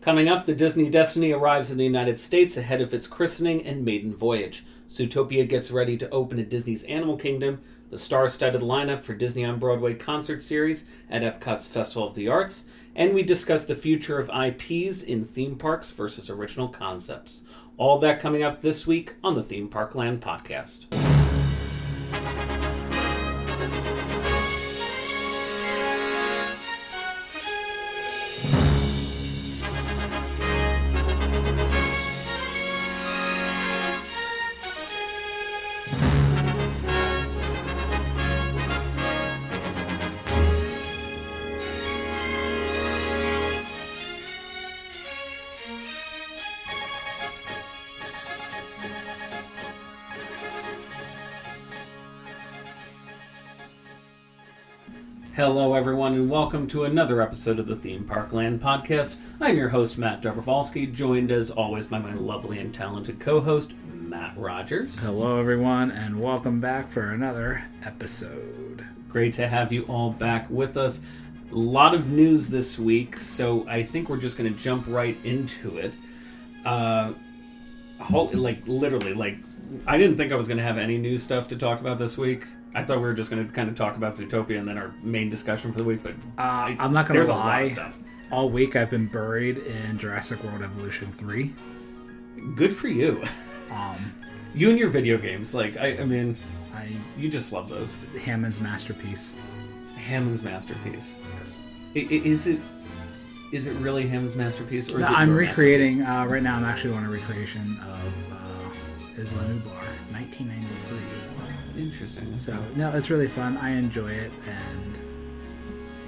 Coming up, the Disney Destiny arrives in the United States ahead of its christening and maiden voyage. Zootopia gets ready to open at Disney's Animal Kingdom. The star-studded lineup for Disney on Broadway concert series at Epcot's Festival of the Arts. And we discuss the future of IPs in theme parks versus original concepts. All that coming up this week on the Theme Park Land podcast. Hello, everyone, and welcome to another episode of the Theme Park Land podcast. I'm your host, Matt Dobrovolsky, joined as always by my lovely and talented co-host, Matt Rogers. Hello, everyone, and welcome back for another episode. Great to have you all back with us. A lot of news this week, so I think we're just going to jump right into it. I didn't think I was going to have any new stuff to talk about this week. I thought we were just going to kind of talk about Zootopia and then our main discussion for the week, but I'm not going to lie. A lot of stuff. All week I've been buried in Jurassic World Evolution 3. Good for you. You and your video games, you just love those. Hammond's masterpiece. Hammond's masterpiece. Yes. Is it really Hammond's masterpiece? Or is no, it I'm recreating, right now I'm actually on a recreation of Isla Nublar, 1993. Interesting. So, no, it's really fun. I enjoy it, and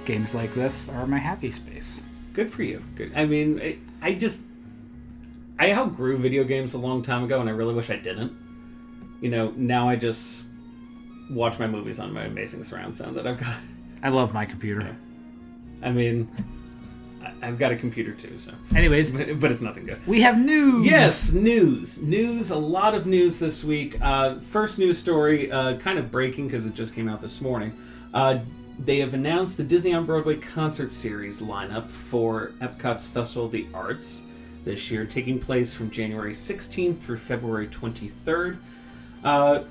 games like this are my happy space. Good for you. Good. I mean, I outgrew video games a long time ago, and I really wish I didn't. You know, now I just watch my movies on my amazing surround sound that I've got. I love my computer. Yeah. I mean, I've got a computer too, so. Anyways. But it's nothing good. We have news! Yes, news. News, a lot of news this week. First news story, kind of breaking because it just came out this morning. They have announced the Disney on Broadway concert series lineup for Epcot's Festival of the Arts this year, taking place from January 16th through February 23rd.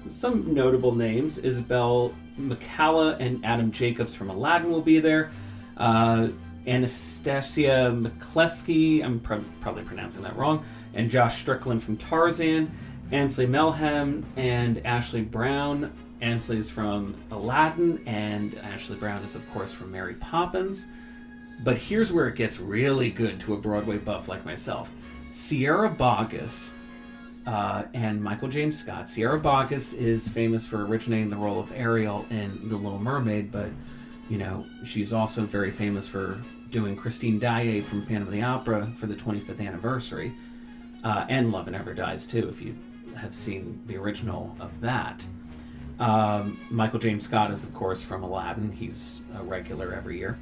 Some notable names: Isabel McCalla and Adam Jacobs from Aladdin will be there. Anastasia McCleskey, I'm probably pronouncing that wrong, and Josh Strickland from Tarzan, Ainsley Melhem and Ashley Brown. Ainsley is from Aladdin, and Ashley Brown is, of course, from Mary Poppins. But here's where it gets really good to a Broadway buff like myself. Sierra Boggess and Michael James Scott. Sierra Boggess is famous for originating the role of Ariel in The Little Mermaid, but you know, she's also very famous for doing Christine Daae from Phantom of the Opera for the 25th anniversary. And Love and Ever Dies, too, if you have seen the original of that. Michael James Scott is, of course, from Aladdin. He's a regular every year.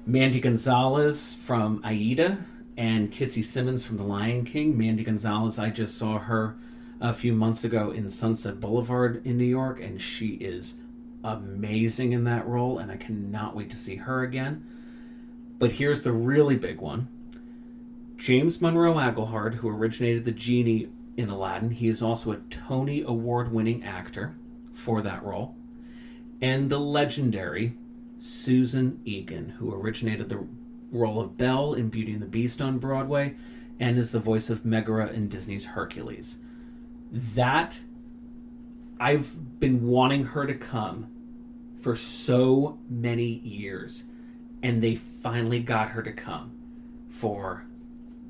Mandy Gonzalez from Aida and Kissy Simmons from The Lion King. Mandy Gonzalez, I just saw her a few months ago in Sunset Boulevard in New York, and she is amazing in that role, and I cannot wait to see her again. But here's the really big one. James Monroe Aglehart, who originated the genie in Aladdin, he is also a Tony Award-winning actor for that role. And the legendary Susan Egan, who originated the role of Belle in Beauty and the Beast on Broadway and is the voice of Megara in Disney's Hercules. That, I've been wanting her to come for so many years, and they finally got her to come for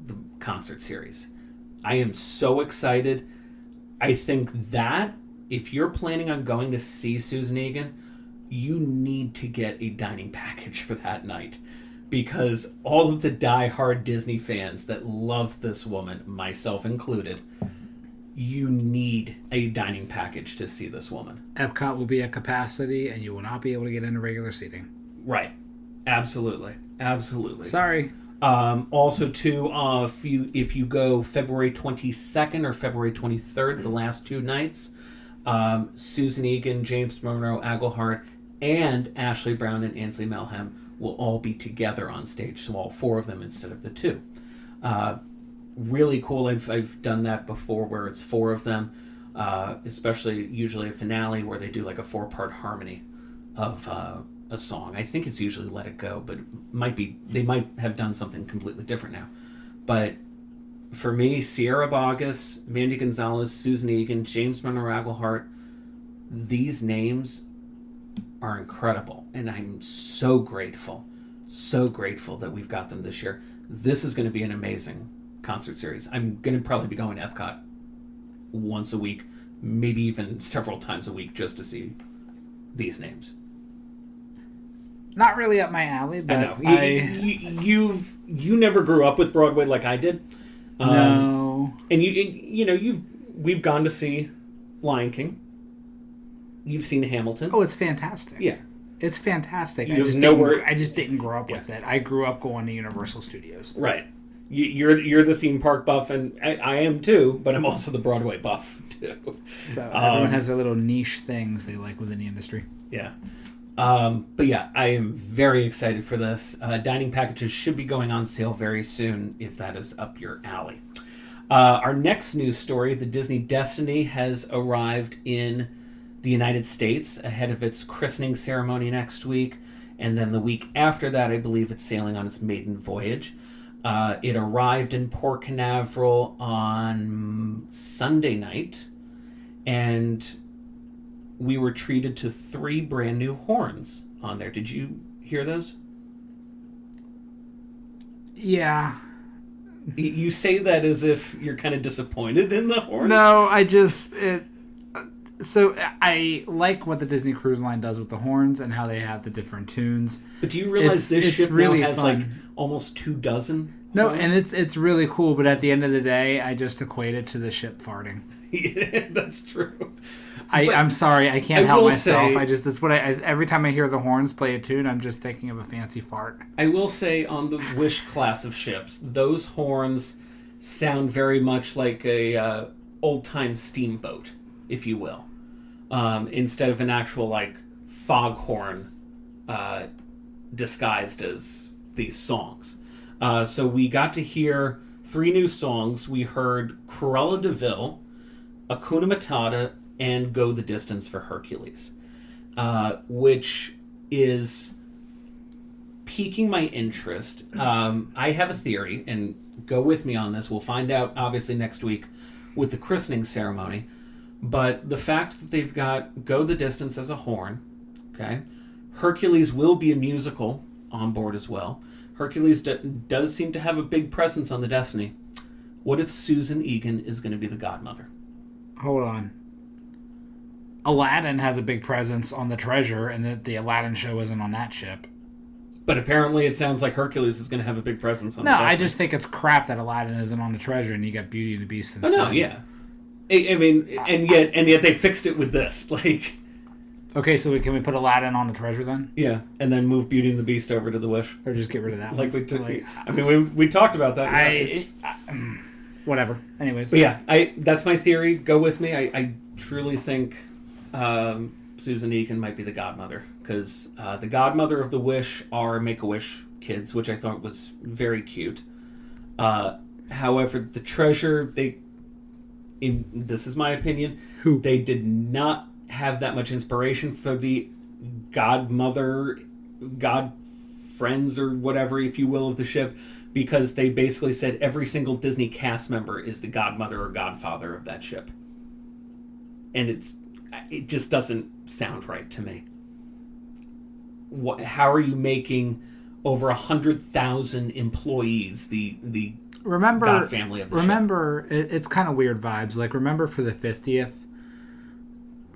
the concert series. I am so excited. I think that if you're planning on going to see Susan Egan, you need to get a dining package for that night, because all of the die-hard Disney fans that love this woman, myself included, you need a dining package to see this woman. Epcot will be at capacity, and you will not be able to get into regular seating. Right. Absolutely. Sorry. Also, too, if you go February 22nd or February 23rd, the last two nights, Susan Egan, James Monroe Aglehart, and Ashley Brown and Ainsley Melhem will all be together on stage, so all four of them instead of the two. Really cool. I've done that before where it's 4 of them, especially usually a finale where they do like a 4-part harmony of a song. I think it's usually Let It Go, but they might have done something completely different now. But for me, Sierra Boggess, Mandy Gonzalez, Susan Egan, James Monroe-Aglehart, these names are incredible, and I'm so grateful that we've got them this year. This is going to be an amazing concert series. I'm going to probably be going to Epcot once a week, maybe even several times a week, just to see these names. Not really up my alley, but I know you never grew up with Broadway like I did. No, and we've gone to see Lion King. You've seen Hamilton. Oh, it's fantastic. Yeah, it's fantastic. I just didn't grow up with it. I grew up going to Universal Studios. Right. You're the theme park buff, and I am too, but I'm also the Broadway buff too. So everyone has their little niche things they like within the industry. Yeah. But yeah, I am very excited for this. Dining packages should be going on sale very soon if that is up your alley. Our next news story, the Disney Destiny, has arrived in the United States ahead of its christening ceremony next week. And then the week after that, I believe it's sailing on its maiden voyage. It arrived in Port Canaveral on Sunday night. And we were treated to 3 brand new horns on there. Did you hear those? Yeah. You say that as if you're kind of disappointed in the horns? No, so I like what the Disney Cruise Line does with the horns and how they have the different tunes. But do you realize this ship really now has fun. like almost 24 No, horns? and it's really cool, but at the end of the day, I just equate it to the ship farting. Yeah, that's true. I'm sorry, I can't help myself. Say, that's what every time I hear the horns play a tune, I'm just thinking of a fancy fart. I will say on the Wish class of ships, those horns sound very much like a old-time steamboat, if you will, instead of an actual like foghorn disguised as these songs. So we got to hear 3 new songs. We heard Cruella de Vil, Hakuna Matata, and Go the Distance for Hercules, which is piquing my interest. I have a theory, and go with me on this. We'll find out, obviously, next week with the christening ceremony. But the fact that they've got Go the Distance as a horn, okay? Hercules will be a musical on board as well. Hercules does seem to have a big presence on the Destiny. What if Susan Egan is going to be the godmother? Hold on. Aladdin has a big presence on the Treasure, and the Aladdin show isn't on that ship. But apparently it sounds like Hercules is going to have a big presence on the Destiny. No, I just think it's crap that Aladdin isn't on the Treasure, and you got Beauty and the Beast instead. Oh, no, yeah. I mean, and yet they fixed it with this. Like, okay, so can we put Aladdin on the Treasure then? Yeah, and then move Beauty and the Beast over to the Wish. Or just get rid of that like one? We took. I mean, we talked about that. Whatever. Anyways. But yeah, that's my theory. Go with me. I truly think Susan Egan might be the godmother. Because the godmother of the Wish are Make-A-Wish kids, which I thought was very cute. However, the Treasure, this is my opinion, they did not have that much inspiration for the godmother, god friends or whatever, if you will, of the ship, because they basically said every single Disney cast member is the godmother or godfather of that ship. And it just doesn't sound right to me. How are you making over 100,000 employees the god family of the ship? It's kind of weird vibes. Like, remember for the 50th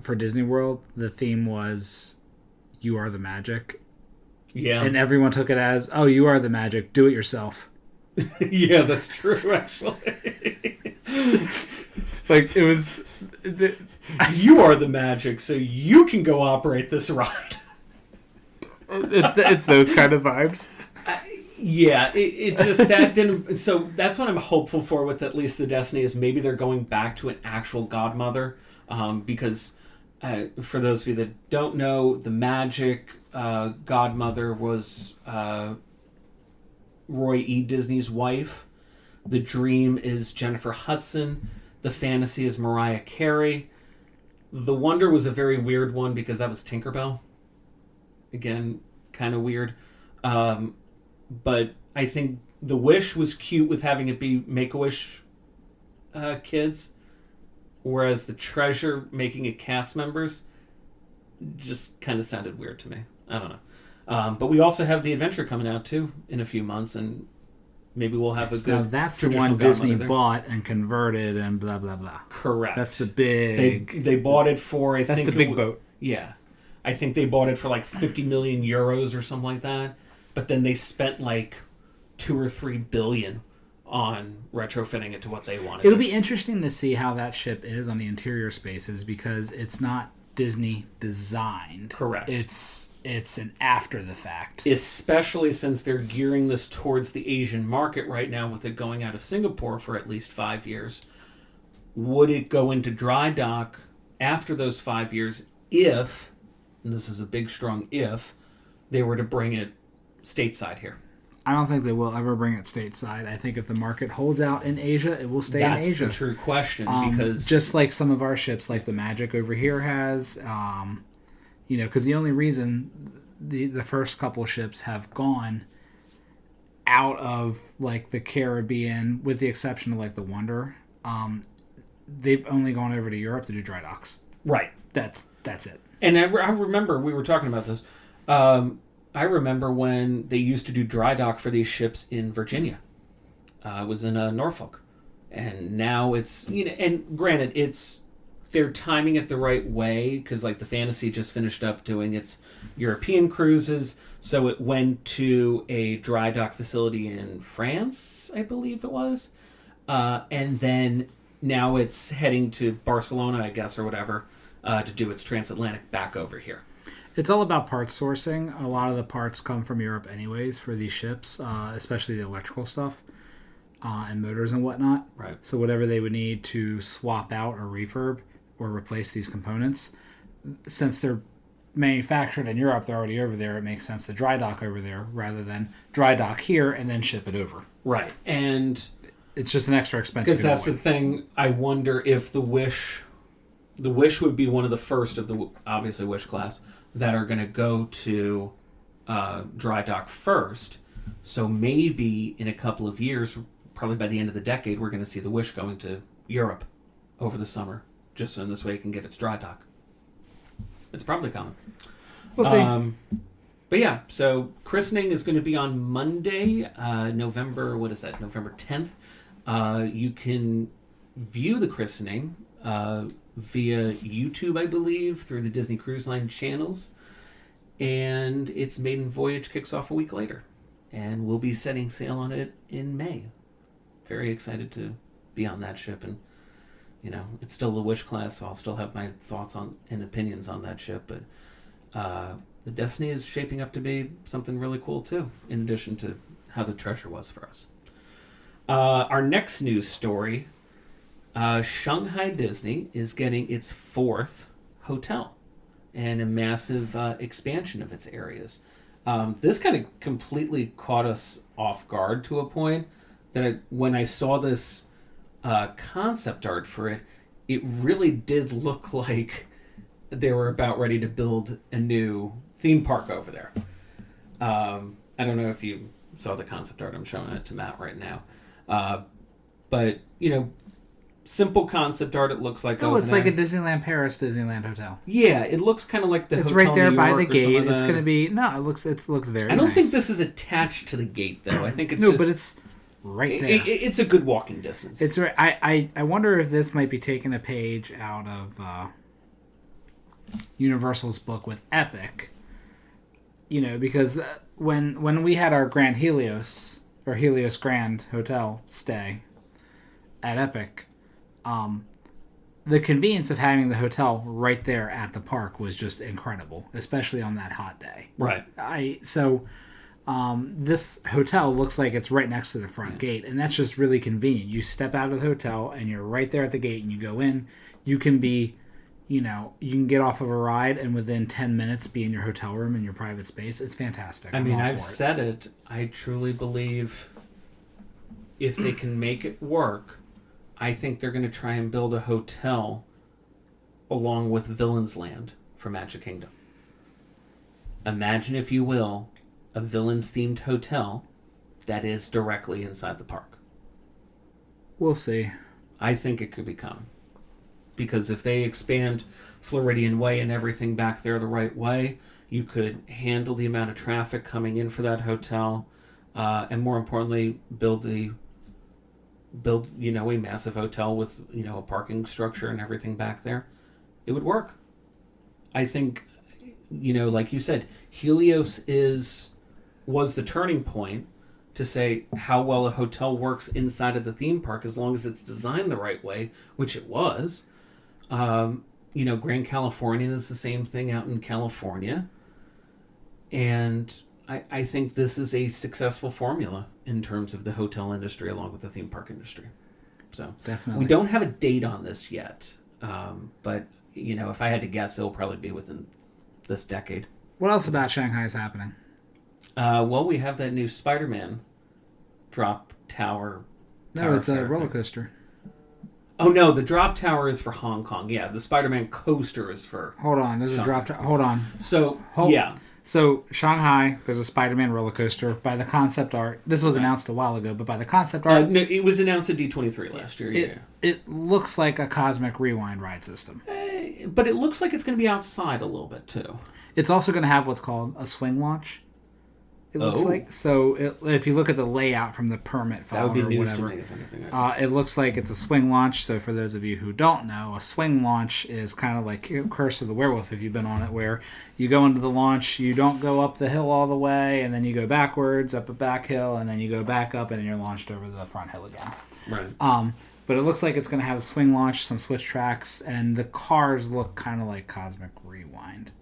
for Disney World, the theme was "You Are the Magic." Yeah, and everyone took it as, "Oh, you are the magic. Do it yourself." Yeah, that's true. Actually, like it was. You are the magic, so you can go operate this ride. It's those kind of vibes. Yeah, it just that didn't. So that's what I'm hopeful for with at least the Destiny is maybe they're going back to an actual godmother, because for those of you that don't know, the Magic godmother was Roy E. Disney's wife, The Dream is Jennifer Hudson. The Fantasy is Mariah Carey. The Wonder was a very weird one because that was Tinkerbell. Again, kind of weird. But I think The Wish was cute with having it be Make-A-Wish kids. Whereas The Treasure making it cast members just kind of sounded weird to me. I don't know. But we also have The Adventure coming out too in a few months, and maybe we'll have a good. Now that's the one Disney bought and converted and blah blah blah. Correct. That's the big. They bought it for. That's the big boat. Yeah, I think they bought it for like 50 million euros or something like that. But then they spent like 2 or 3 billion on retrofitting it to what they wanted. It'll be interesting to see how that ship is on the interior spaces because it's not Disney designed. Correct. It's an after the fact. Especially since they're gearing this towards the Asian market right now with it going out of Singapore for at least 5 years. Would it go into dry dock after those 5 years if, and this is a big strong if, they were to bring it stateside here? I don't think they will ever bring it stateside. I think if the market holds out in Asia, it will stay in Asia. That's the true question. Because just like some of our ships, like the Magic over here has, because the only reason the first couple ships have gone out of like the Caribbean, with the exception of like the Wonder, they've only gone over to Europe to do dry docks. Right. That's it. And I remember we were talking about this. I remember when they used to do dry dock for these ships in Virginia. It was in Norfolk. And now it's, and granted, they're timing it the right way because like the Fantasy just finished up doing its European cruises. So it went to a dry dock facility in France, I believe it was. And then now it's heading to Barcelona, I guess, or whatever, to do its transatlantic back over here. It's all about parts sourcing. A lot of the parts come from Europe anyways for these ships, especially the electrical stuff and motors and whatnot. Right. So whatever they would need to swap out or refurb or replace these components, since they're manufactured in Europe, they're already over there, it makes sense to dry dock over there rather than dry dock here and then ship it over. Right. And it's just an extra expense. Because that's the thing. I wonder if the Wish would be one of the first of the, obviously, Wish class that are going to go to dry dock first. So maybe in a couple of years, probably by the end of the decade, we're going to see the Wish going to Europe over the summer, just so in this way it can get its dry dock. It's probably coming. We'll see. But yeah, so christening is going to be on Monday, November 10th. You can view the christening via YouTube, I believe, through the Disney Cruise Line channels. And its maiden voyage kicks off a week later. And we'll be setting sail on it in May. Very excited to be on that ship. And, it's still the Wish class, so I'll still have my thoughts on and opinions on that ship. But the Destiny is shaping up to be something really cool, too, in addition to how the Treasure was for us. Our next news story, Shanghai Disney is getting its 4th hotel and a massive expansion of its areas. This kind of completely caught us off guard to a point that when I saw this concept art for it, it really did look like they were about ready to build a new theme park over there. I don't know if you saw the concept art. I'm showing it to Matt right now. But, simple concept art. It looks like it's like a Disneyland Paris, Disneyland hotel. Yeah, it looks kind of like the. It's hotel right there New by York the gate. It It's going to be it looks very. I don't nice. think this is attached to the gate though. I think it's but it's right there. It's a good walking distance. It's right. I wonder if this might be taking a page out of Universal's book with Epic. Because when we had our Grand Helios or Helios Grand Hotel stay at Epic. The convenience of having the hotel right there at the park was just incredible, especially on that hot day. Right. This hotel looks like it's right next to the front gate, and that's just really convenient. You step out of the hotel, and you're right there at the gate, and you go in. You can be, you can get off of a ride, and within 10 minutes be in your hotel room in your private space. It's fantastic. I've said it. I truly believe if they can make it work, I think they're going to try and build a hotel along with Villain's Land for Magic Kingdom. Imagine, if you will, a Villains-themed hotel that is directly inside the park. We'll see. I think it could be coming. Because if they expand Floridian Way and everything back there the right way, you could handle the amount of traffic coming in for that hotel, and more importantly, build a massive hotel with a parking structure and everything back there. It would work. I think, like you said, Helios was the turning point to say how well a hotel works inside of the theme park as long as it's designed the right way, which it was. Grand Californian is the same thing out in California. And I think this is a successful formula in terms of the hotel industry along with the theme park industry. So definitely. We don't have a date on this yet. But, if I had to guess, it'll probably be within this decade. What else about Shanghai is happening? Well, we have that new Spider-Man drop tower. No, it's a roller coaster. Oh, no, the drop tower is for Hong Kong. Yeah, the Spider-Man coaster is for Hold on, there's Shanghai. a drop tower. Hold on. Yeah. So, Shanghai, there's a Spider-Man roller coaster. By the concept art, this was announced a while ago, but by the concept art... no, it was announced at D23 last year, It looks like a Cosmic Rewind ride system. But it looks like it's going to be outside a little bit, too. It's also going to have what's called a swing launch. It looks like. So if you look at the layout from the permit file that would be or news whatever, to me, if anything. it looks like it's a swing launch. So for those of you who don't know, a swing launch is kind of like Curse of the Werewolf if you've been on it, where you go into the launch, you don't go up the hill all the way, and then you go backwards up a back hill, and then you go back up, and then you're launched over the front hill again. Right. But it looks like it's going to have a swing launch, some switch tracks, and the cars look kind of like Cosmic Rewind.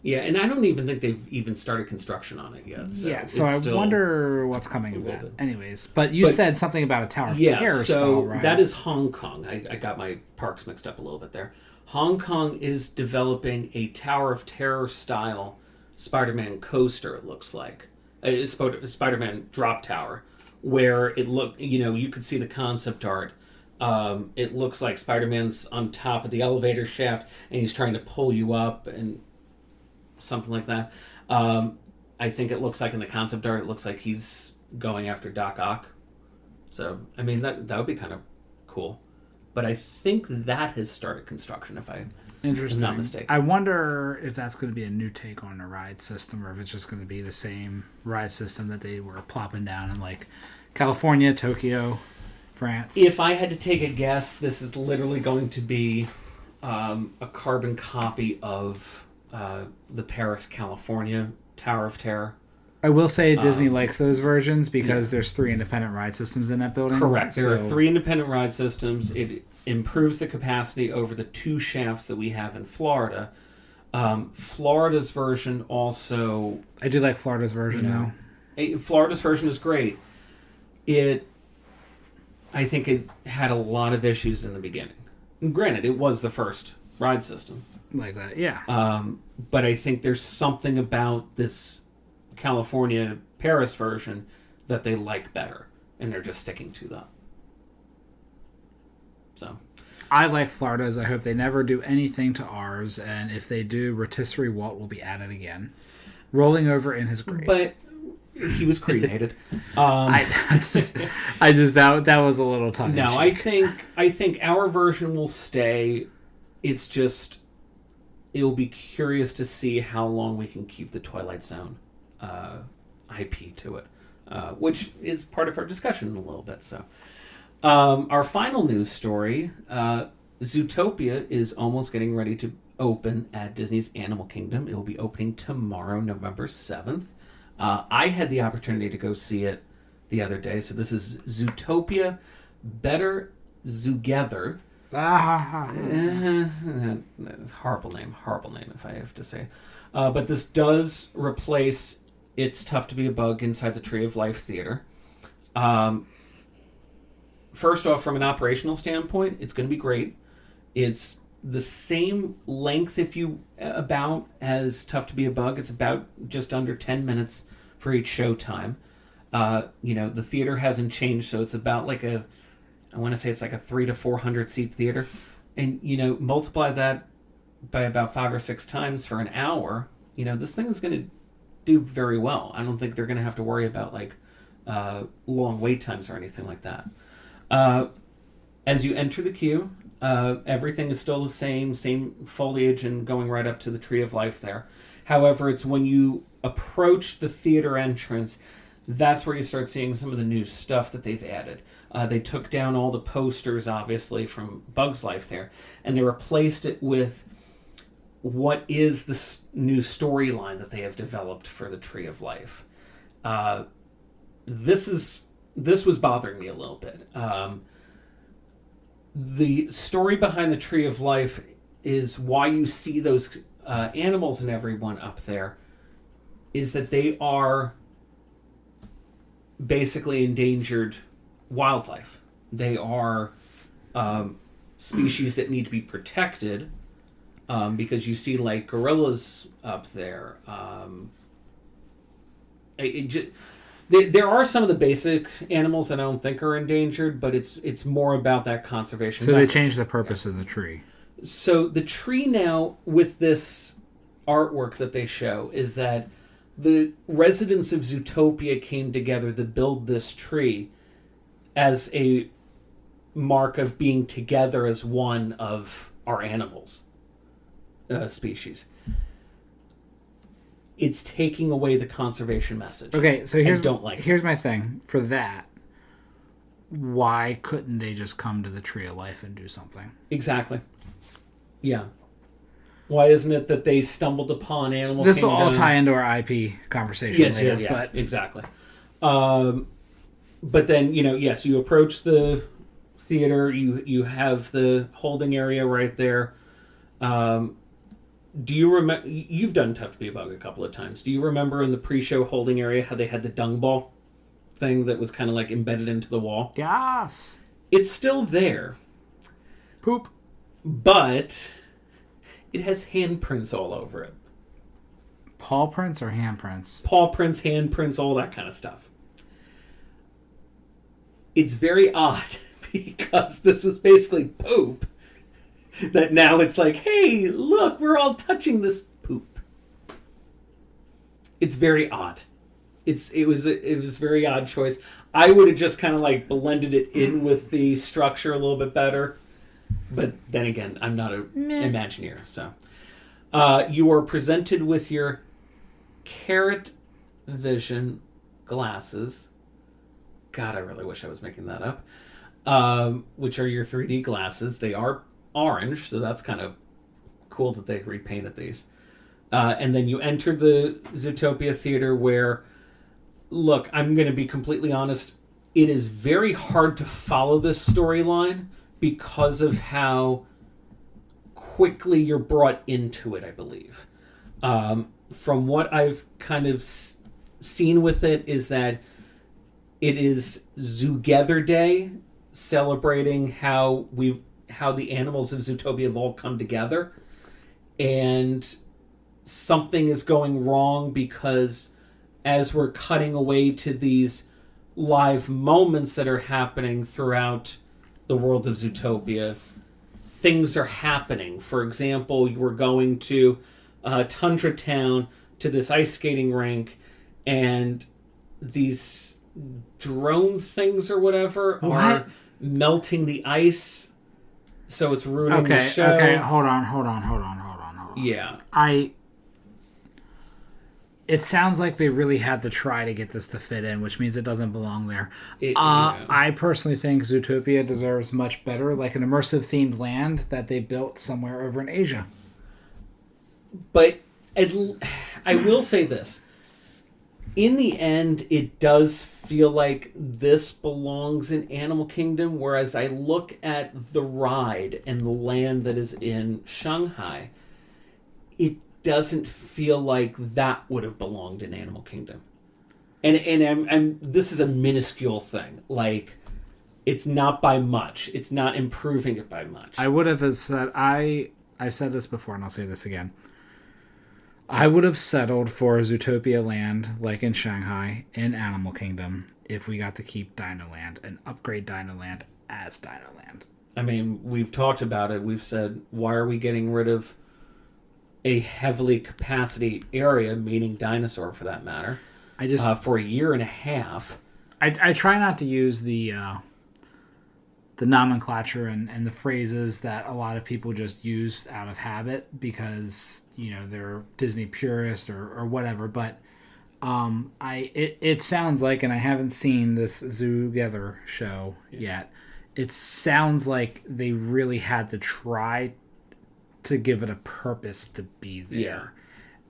Yeah, and I don't even think they've even started construction on it yet. So I wonder what's coming of that. Anyways, but you said something about a Tower of Terror style, right? That is Hong Kong. I got my parks mixed up a little bit there. Hong Kong is developing a Tower of Terror style Spider-Man coaster, it looks like. A Spider-Man drop tower, where it you could see the concept art. It looks like Spider-Man's on top of the elevator shaft, and he's trying to pull you up, and something like that. I think it looks like in the concept art, it looks like he's going after Doc Ock. So, I mean, that would be kind of cool. But I think that has started construction, if I'm not mistaken. I wonder if that's going to be a new take on the ride system, or if it's just going to be the same ride system that they were plopping down in, like, California, Tokyo, France. If I had to take a guess, this is literally going to be a carbon copy of the Paris, California Tower of Terror. I will say Disney likes those versions because there's 3 independent ride systems in that building. Correct. There are 3 independent ride systems. It improves the capacity over the 2 shafts that we have in Florida. Florida's version also... I do like Florida's version, though. Florida's version is great. I think it had a lot of issues in the beginning. And granted, it was the first ride system. Like that, yeah. But I think there's something about this California Paris version that they like better, and they're just sticking to that. So, I like Florida's. I hope they never do anything to ours, and if they do, Rotisserie Walt will be at it again, rolling over in his grave. But he was cremated. That was a little tongue. No, I think our version will stay. It's just, it'll be curious to see how long we can keep the Twilight Zone IP to it, which is part of our discussion a little bit. So, our final news story, Zootopia is almost getting ready to open at Disney's Animal Kingdom. It will be opening tomorrow, November 7th. I had the opportunity to go see it the other day. So this is Zootopia, Better Zoogether. Horrible name, if I have to say. But this does replace It's Tough to Be a Bug Inside the Tree of Life Theater. First off, from an operational standpoint, it's going to be great. It's the same length, as Tough to Be a Bug. It's about just under 10 minutes for each show time. The theater hasn't changed, so it's about like I want to say it's like a 300 to 400 seat theater. And, multiply that by about 5 or 6 times for an hour, this thing is going to do very well. I don't think they're going to have to worry about like long wait times or anything like that. As you enter the queue, everything is still the same foliage and going right up to the Tree of Life there. However, it's when you approach the theater entrance, that's where you start seeing some of the new stuff that they've added. They took down all the posters, obviously, from Bug's Life there, and they replaced it with what is this new storyline that they have developed for the Tree of Life. This was bothering me a little bit. The story behind the Tree of Life is why you see those animals and everyone up there is that they are basically endangered wildlife. They are species that need to be protected because you see like gorillas up there. There are some of the basic animals that I don't think are endangered, but it's more about that conservation. So they changed the purpose of the tree. So the tree now, with this artwork that they show, is that the residents of Zootopia came together to build this tree as a mark of being together as one of our animals species. It's taking away the conservation message. Okay, so here's my thing for that. Why couldn't they just come to the Tree of Life and do something? Exactly. Yeah. Why isn't it that they stumbled upon Animal This Kingdom? will all tie into our IP conversation later. Yeah, but exactly. But then, yes, you approach the theater. You have the holding area right there. Do you remember? You've done Tough to Be a Bug a couple of times. Do you remember in the pre-show holding area how they had the dung ball thing that was kind of like embedded into the wall? Yes. It's still there. Poop. But it has handprints all over it. Paw prints or handprints? Paw prints, handprints, all that kind of stuff. It's very odd because this was basically poop. That now it's like, hey, look, we're all touching this poop. It's very odd. It was a very odd choice. I would have just kind of like blended it in with the structure a little bit better. But then again, I'm not an Imagineer, so. You are presented with your Carrot Vision glasses. God, I really wish I was making that up. Which are your 3D glasses. They are orange, so that's kind of cool that they repainted these. And then you enter the Zootopia Theater where, look, I'm going to be completely honest, it is very hard to follow this storyline because of how quickly you're brought into it, I believe. From what I've kind of seen with it is that it is Zoogether Day, celebrating how the animals of Zootopia have all come together, and something is going wrong because as we're cutting away to these live moments that are happening throughout the world of Zootopia, things are happening. For example, you were going to Tundra Town to this ice skating rink, and these drone things or whatever are melting the ice, so it's ruining the show. Okay, hold on. Yeah. It sounds like they really had to try to get this to fit in, which means it doesn't belong there. I personally think Zootopia deserves much better, like an immersive themed land that they built somewhere over in Asia. But I will say this. In the end, it does feel like this belongs in Animal Kingdom, whereas I look at the ride and the land that is in Shanghai, it doesn't feel like that would have belonged in Animal Kingdom. And this is a minuscule thing. Like, it's not by much. It's not improving it by much. I would have said, I've said this before and I'll say this again. I would have settled for Zootopia Land, like in Shanghai, in Animal Kingdom, if we got to keep Dino Land and upgrade Dino Land as Dino Land. I mean, we've talked about it. We've said, why are we getting rid of a heavily capacity area, meaning dinosaur for that matter, for a year and a half? I try not to use the nomenclature and the phrases that a lot of people just use out of habit because, you know, they're Disney purists or whatever. But it sounds like, and I haven't seen this Zoogether show yet, it sounds like they really had to try to give it a purpose to be there. Yeah.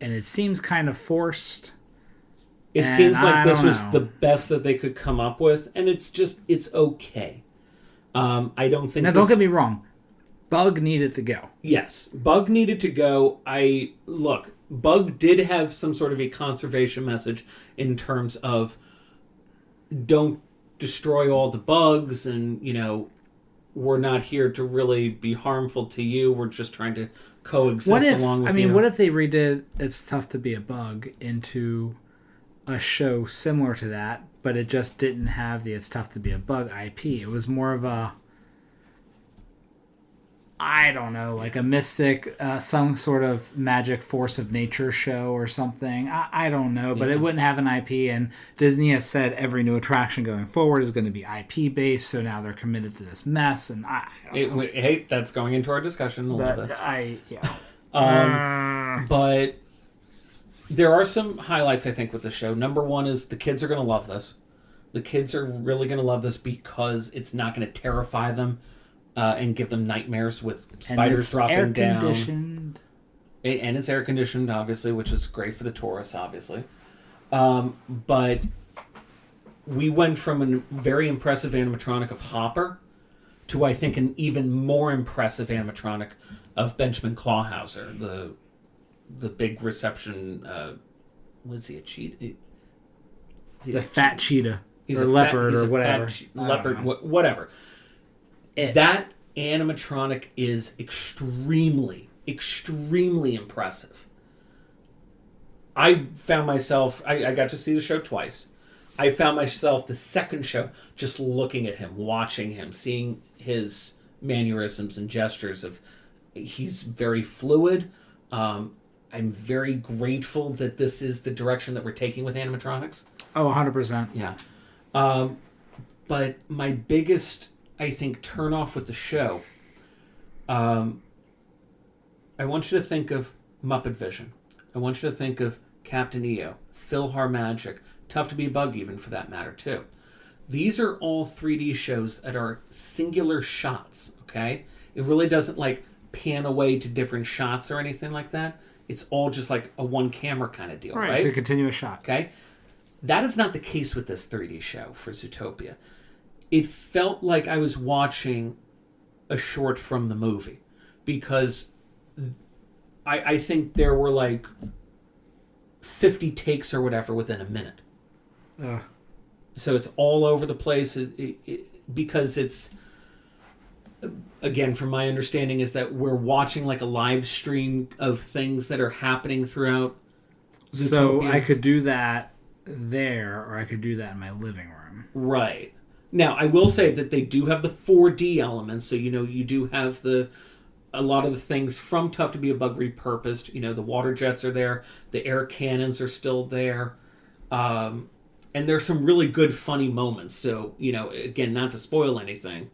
And it seems kind of forced. It seems like this was the best that they could come up with, and it's okay. I don't think... Now, don't get me wrong. Bug needed to go. Yes, Bug needed to go. Look, Bug did have some sort of a conservation message in terms of don't destroy all the bugs, and, you know, we're not here to really be harmful to you. We're just trying to coexist along with you. What if they redid It's Tough to Be a Bug into a show similar to that, but it just didn't have the It's Tough to Be a Bug IP? It was more of a, I don't know, like a mystic, some sort of magic force of nature show or something. I don't know, but it wouldn't have an IP, and Disney has said every new attraction going forward is going to be IP based, so now they're committed to this mess, and I don't know. Hey, that's going into our discussion a little bit. But there are some highlights, I think, with the show. Number one is the kids are going to love this. The kids are really going to love this because it's not going to terrify them and give them nightmares with spiders dropping down. And it's air conditioned, obviously, which is great for the tourists, obviously. But we went from a very impressive animatronic of Hopper to, I think, an even more impressive animatronic of Benjamin Clawhauser, the big reception. Was he a cheetah? The fat cheetah. He's or a leopard fat, or whatever. Leopard, whatever. That animatronic is extremely, extremely impressive. I found myself... I got to see the show twice. I found myself the second show just looking at him, watching him, seeing his mannerisms and gestures of... He's very fluid. I'm very grateful that this is the direction that we're taking with animatronics. Oh, 100%. Yeah. But my biggest, I think, turn off with the show, I want you to think of Muppet Vision. I want you to think of Captain EO, PhilharMagic, Tough to Be a Bug even, for that matter, too. These are all 3D shows that are singular shots, okay? It really doesn't, like, pan away to different shots or anything like that. It's all just like a one-camera kind of deal, right? It's a continuous shot. Okay? That is not the case with this 3D show for Zootopia. It felt like I was watching a short from the movie because I think there were like 50 takes or whatever within a minute. So it's all over the place because it's, again, from my understanding, is that we're watching like a live stream of things that are happening throughout Zootopia. So I could do that there, or I could do that in my living room. Right. Now, I will say that they do have the 4D elements, so, you know, you do have a lot of the things from Tough to Be a Bug repurposed. You know, the water jets are there, the air cannons are still there, and there's some really good, funny moments. So, you know, again, not to spoil anything,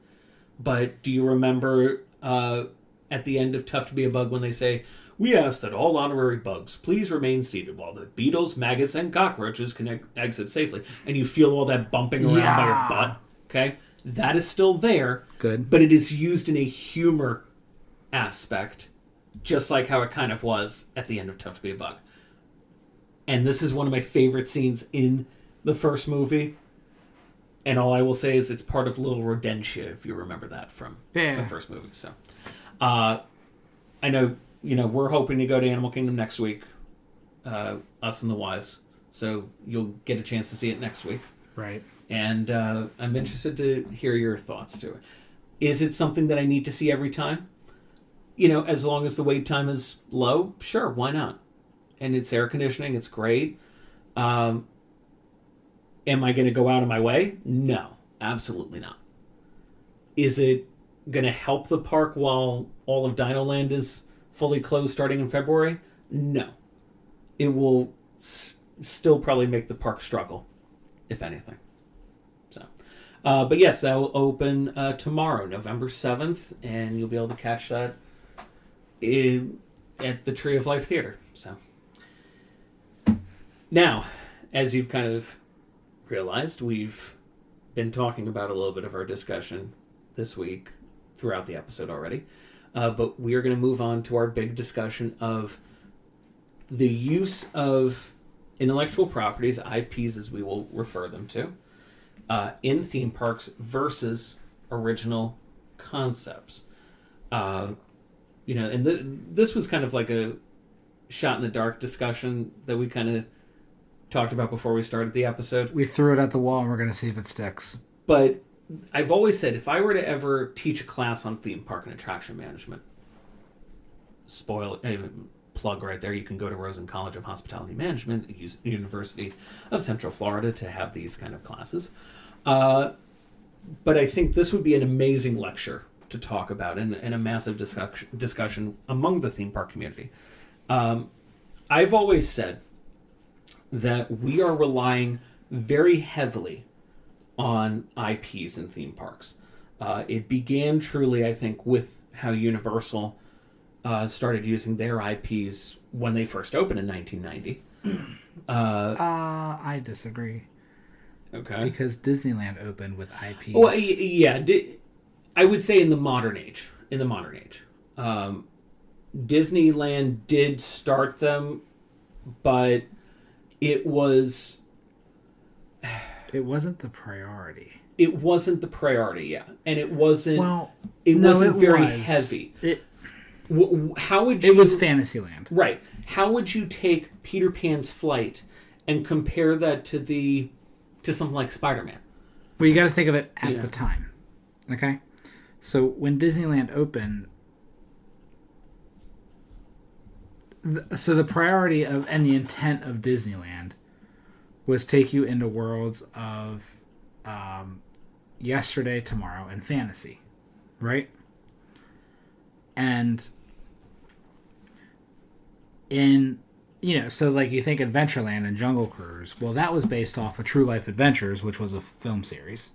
but do you remember at the end of Tough to Be a Bug when they say, "We ask that all honorary bugs please remain seated while the beetles, maggots, and cockroaches can exit safely," and you feel all that bumping around by your butt? Okay? That is still there. Good. But it is used in a humor aspect, just like how it kind of was at the end of Tough to Be a Bug. And this is one of my favorite scenes in the first movie. And all I will say is it's part of Little Rodentia, if you remember that from the first movie. So, I know, you know, we're hoping to go to Animal Kingdom next week, us and the wives. So you'll get a chance to see it next week. Right. And I'm interested to hear your thoughts to it. Is it something that I need to see every time? You know, as long as the wait time is low, sure, why not? and it's air conditioning. It's great. Am I going to go out of my way? No, absolutely not. Is it going to help the park while all of Dinoland is fully closed starting in February? No. It will still probably make the park struggle, if anything. So, but yes, that will open tomorrow, November 7th, and you'll be able to catch that at the Tree of Life Theater. So, now, as you've kind of realized, we've been talking about a little bit of our discussion this week throughout the episode already. But we are going to move on to our big discussion of the use of intellectual properties, IPs as we will refer them to, in theme parks versus original concepts. And this was kind of like a shot in the dark discussion that we kind of talked about before we started the episode. We threw it at the wall and we're going to see if it sticks. But I've always said, if I were to ever teach a class on theme park and attraction management, plug right there, you can go to Rosen College of Hospitality Management, University of Central Florida, to have these kind of classes. But I think this would be an amazing lecture to talk about and a massive discussion among the theme park community. I've always said that we are relying very heavily on IPs in theme parks. It began truly, I think, with how Universal started using their IPs when they first opened in 1990. I disagree. Okay. Because Disneyland opened with IPs. Well, yeah. I would say in the modern age. Disneyland did start them, but it wasn't the priority. It wasn't the priority, yeah. And it wasn't... Well, it wasn't very heavy. How would you... It was Fantasyland. Right. How would you take Peter Pan's Flight and compare that to something like Spider-Man? Well, you got to think of it at the time. Okay? So when Disneyland opened... So the priority of and the intent of Disneyland was take you into worlds of yesterday, tomorrow, and fantasy, right? And so like you think Adventureland and Jungle Cruise, well, that was based off of True Life Adventures, which was a film series,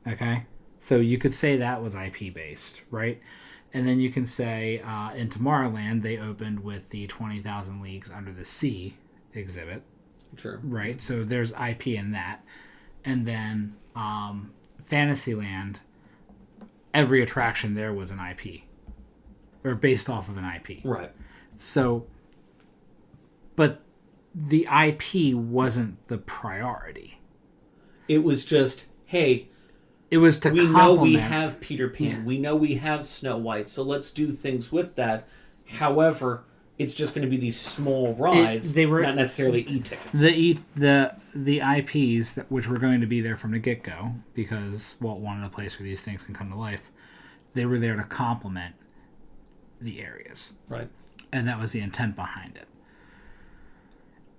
okay? So you could say that was IP based, right? And then you can say in Tomorrowland, they opened with the 20,000 Leagues Under the Sea exhibit. Sure. Right? So there's IP in that. And then Fantasyland, every attraction there was an IP. Or based off of an IP. Right. So, but the IP wasn't the priority. It was just, hey... It was to we know we have Peter Pan. Yeah. We know we have Snow White. So let's do things with that. However, it's just going to be these small rides, they were not necessarily e-tickets. The IPs which were going to be there from the get-go, because Walt wanted a place where these things can come to life. They were there to complement the areas, right? And that was the intent behind it.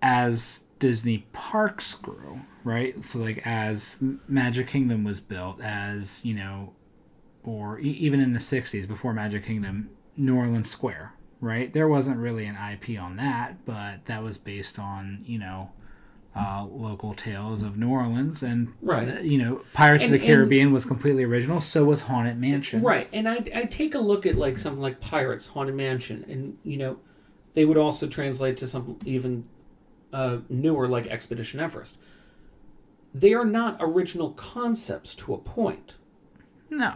As Disney parks grew, right? So like as Magic Kingdom was built, as or even in the 60s before Magic Kingdom, New Orleans Square, right? There wasn't really an IP on that, but that was based on local tales of New Orleans, and right. Pirates of the Caribbean was completely original. So was Haunted Mansion, right? And I take a look at like something like Pirates, Haunted Mansion, and they would also translate to something even newer like Expedition Everest. They are not original concepts to a point. No.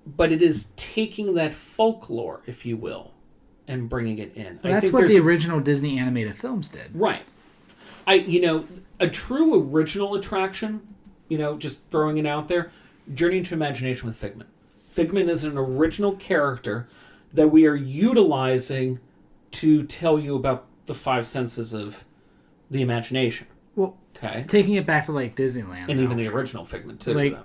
But it is taking that folklore, if you will, and bringing it in. Well, that's what the original Disney animated films did. Right. A true original attraction, just throwing it out there, Journey into Imagination with Figment. Figment is an original character that we are utilizing to tell you about the five senses of the imagination. Well, taking it back to like Disneyland, and even the original Figment too. Like,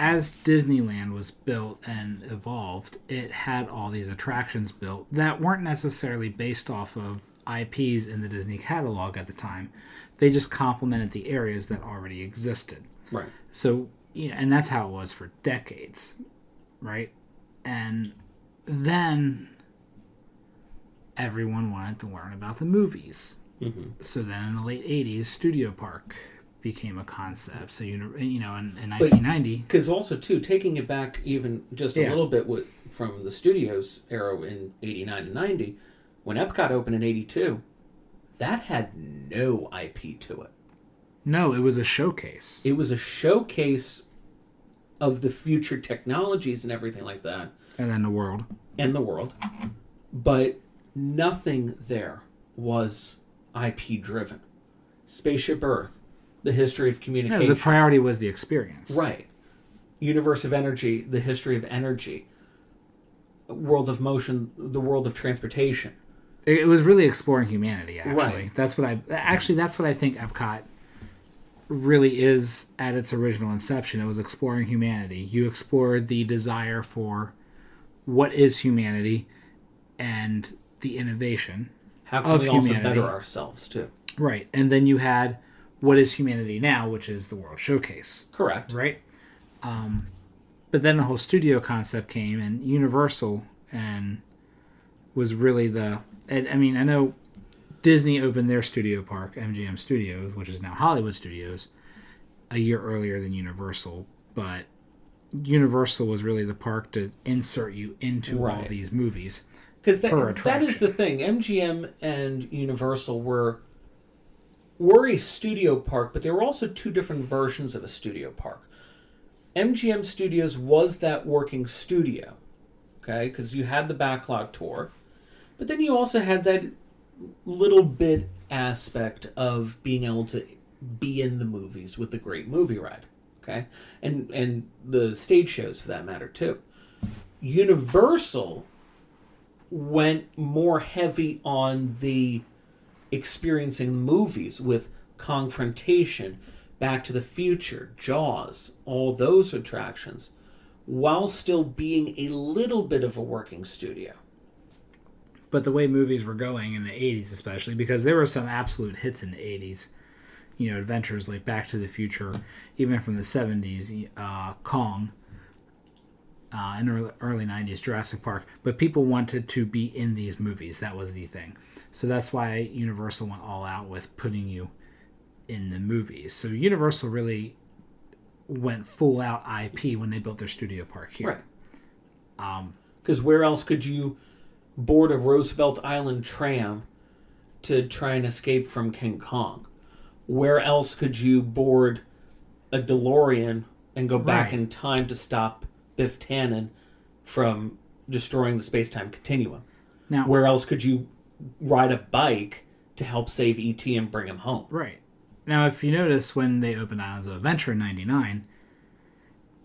as Disneyland was built and evolved, it had all these attractions built that weren't necessarily based off of IPs in the Disney catalog at the time. They just complemented the areas that already existed. Right. So, and that's how it was for decades, right? And then everyone wanted to learn about the movies. Mm-hmm. So then in the late 80s, Studio Park became a concept. So, in 1990... Because also, too, taking it back even just a little bit from the studios era in 89 and 90, when Epcot opened in 82, that had no IP to it. No, it was a showcase. It was a showcase of the future technologies and everything like that. And then the world. And the world. But nothing there was IP driven. Spaceship Earth, the history of communication. No, the priority was the experience. Right. Universe of Energy, the history of energy. World of Motion, the world of transportation. It was really exploring humanity, actually. Right. That's what I think Epcot really is at its original inception. It was exploring humanity. You explored the desire for what is humanity and the innovation How can we also better ourselves, too? Right. And then you had what is humanity now, which is the World Showcase. Correct. Right? But then the whole studio concept came, and Universal and was really I know Disney opened their studio park, MGM Studios, which is now Hollywood Studios, a year earlier than Universal. But Universal was really the park to insert you into all these movies. Because that is the thing. MGM and Universal were a studio park, but they were also two different versions of a studio park. MGM Studios was that working studio, okay? Because you had the backlot tour, but then you also had that little bit aspect of being able to be in the movies with the great movie ride, okay? And the stage shows, for that matter, too. Universal went more heavy on the experiencing movies with Confrontation, Back to the Future, Jaws, all those attractions, while still being a little bit of a working studio. But the way movies were going in the 80s especially, because there were some absolute hits in the 80s, adventures like Back to the Future, even from the 70s, Kong, in early 90s, Jurassic Park. But people wanted to be in these movies. That was the thing. So that's why Universal went all out with putting you in the movies. So Universal really went full out IP when they built their studio park here. Right. Because where else could you board a Roosevelt Island tram to try and escape from King Kong? Where else could you board a DeLorean and go back in time to stop Biff Tannen from destroying the space-time continuum? Now, where else could you ride a bike to help save E.T. and bring him home? Right. Now, if you notice, when they opened Islands of Adventure in 99,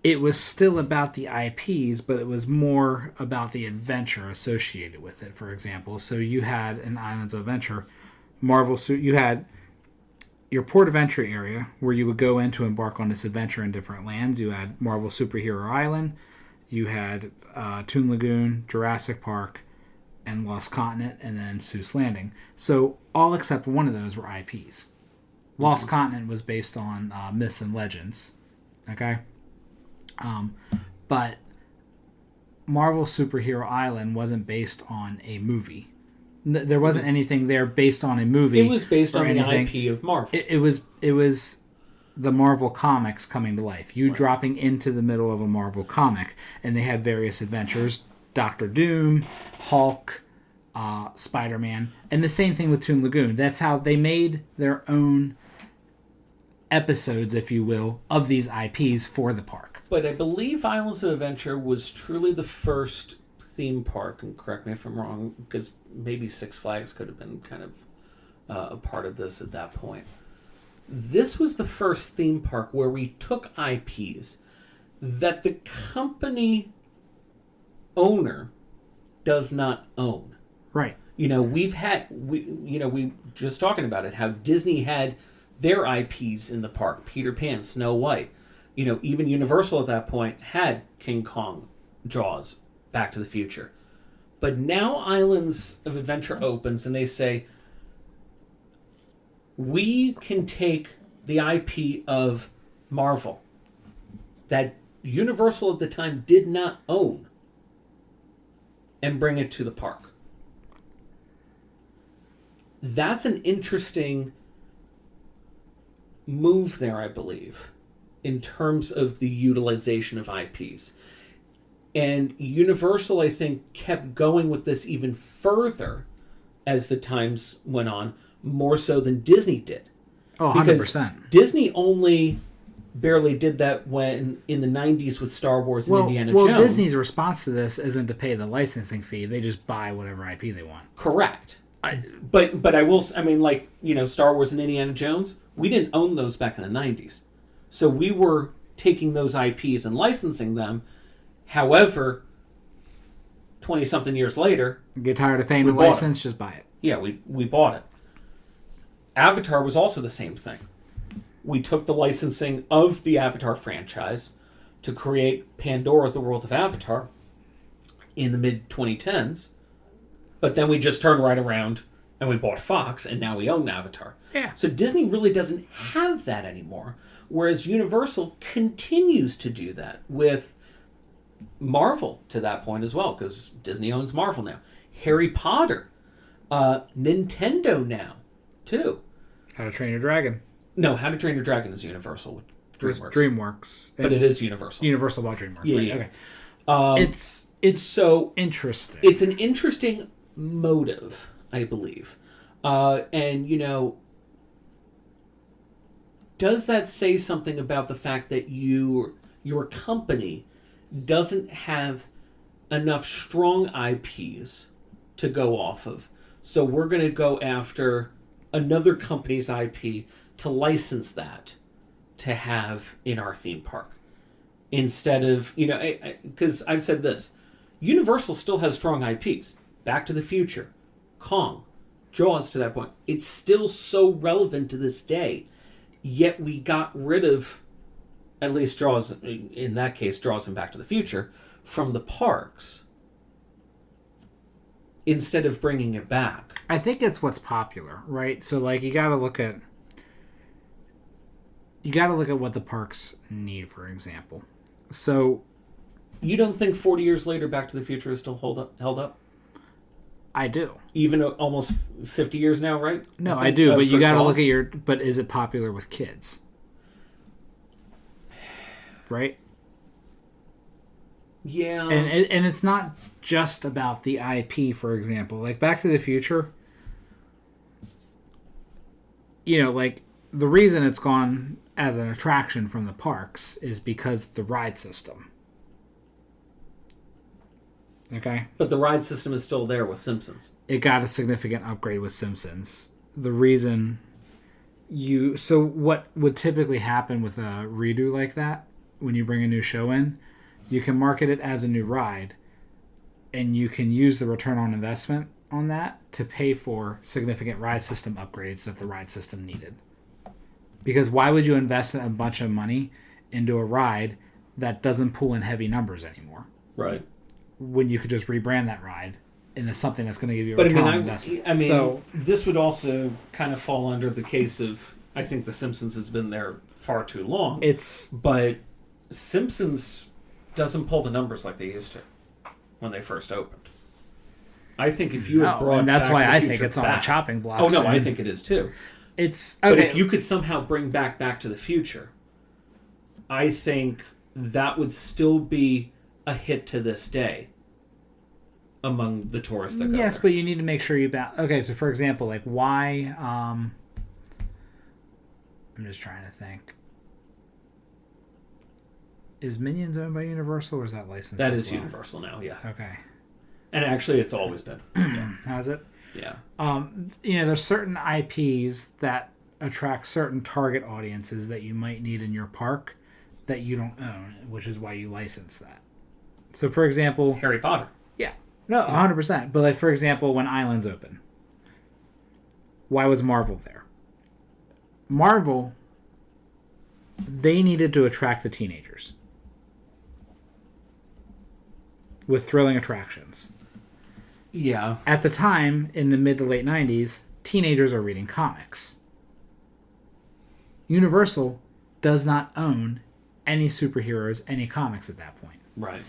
it was still about the IPs, but it was more about the adventure associated with it, for example. So you had in Islands of Adventure, you had your port of entry area where you would go in to embark on this adventure in different lands. You had Marvel Superhero Island, you had Toon Lagoon, Jurassic Park, and Lost Continent, and then Seuss Landing. So all except one of those were IPs. Lost Continent was based on myths and legends. Okay? But Marvel Superhero Island wasn't based on a movie. There wasn't anything there based on a movie. It was based on the IP of Marvel. It was the Marvel comics coming to life. You dropping into the middle of a Marvel comic, and they had various adventures. Doctor Doom, Hulk, Spider-Man, and the same thing with Toon Lagoon. That's how they made their own episodes, if you will, of these IPs for the park. But I believe Islands of Adventure was truly the first theme park, and correct me if I'm wrong, because maybe Six Flags could have been kind of a part of this at that point. This was the first theme park where we took IPs that the company owner does not own. Right. We just talking about it, how Disney had their IPs in the park, Peter Pan, Snow White. even Universal at that point had King Kong, Jaws, Back to the Future. But now Islands of Adventure opens and they say, we can take the IP of Marvel that Universal at the time did not own and bring it to the park. That's an interesting move there, I believe, in terms of the utilization of IPs. And Universal, I think, kept going with this even further as the times went on, more so than Disney did. Oh, 100%. Because Disney only barely did that when in the 90s with Star Wars and Indiana Jones. Well, Disney's response to this isn't to pay the licensing fee. They just buy whatever IP they want. Correct. But I will, Star Wars and Indiana Jones, we didn't own those back in the 90s. So we were taking those IPs and licensing them. However, 20-something years later... Get tired of paying the license, just buy it. Yeah, we bought it. Avatar was also the same thing. We took the licensing of the Avatar franchise to create Pandora, the World of Avatar, in the mid-2010s. But then we just turned right around and we bought Fox, and now we own Avatar. Yeah. So Disney really doesn't have that anymore, whereas Universal continues to do that with Marvel to that point as well, because Disney owns Marvel now. Harry Potter. Nintendo now, too. How to Train Your Dragon. No, How to Train Your Dragon is Universal with DreamWorks. DreamWorks. But it is Universal. Universal bought DreamWorks. Yeah, right? yeah. Okay. It's so interesting. It's an interesting motive, I believe. And, does that say something about the fact that your company doesn't have enough strong IPs to go off of? So we're going to go after another company's IP to license that to have in our theme park. Instead of, because I've said this, Universal still has strong IPs. Back to the Future, Kong, Jaws to that point. It's still so relevant to this day. Yet we got rid of, at least Jaws, in that case, Jaws and Back to the Future, from the parks instead of bringing it back. I think it's what's popular, right? So, you got to look at what the parks need, for example. So, you don't think 40 years later Back to the Future is still held up? I do. Even almost 50 years now, right? No, I do, but you got to look at but is it popular with kids? Right? Yeah. And it's not just about the IP, for example. Like Back to the Future, the reason it's gone as an attraction from the parks is because the ride system. Okay? But the ride system is still there with Simpsons. It got a significant upgrade with Simpsons. The reason so what would typically happen with a redo like that, when you bring a new show in, you can market it as a new ride, and you can use the return on investment on that to pay for significant ride system upgrades that the ride system needed. Because why would you invest a bunch of money into a ride that doesn't pull in heavy numbers anymore? Right. When you could just rebrand that ride into something that's going to give you a return on investment. So this would also kind of fall under the case of, I think The Simpsons has been there far too long. But Simpsons doesn't pull the numbers like they used to when they first opened. I think if you had brought and that's Back why to the I Future think it's on the chopping block. Oh no, I think it is too. It's okay. But if you could somehow bring Back to the Future, I think that would still be a hit to this day among the tourists that go Yes, there. but you need to make sure you okay, so for example, why I'm just trying to think. Is Minions owned by Universal, or is that licensed? That is Universal now, yeah. Okay. And actually it's always been. Yeah. Has it? Yeah. There's certain IPs that attract certain target audiences that you might need in your park that you don't own, which is why you license that. So, for example... Harry Potter. Yeah. No, 100%. But, for example, when Islands open, why was Marvel there? Marvel they needed to attract the teenagers with thrilling attractions. Yeah. At the time, in the mid to late 90s, teenagers are reading comics. Universal does not own any superheroes, any comics at that point. Right.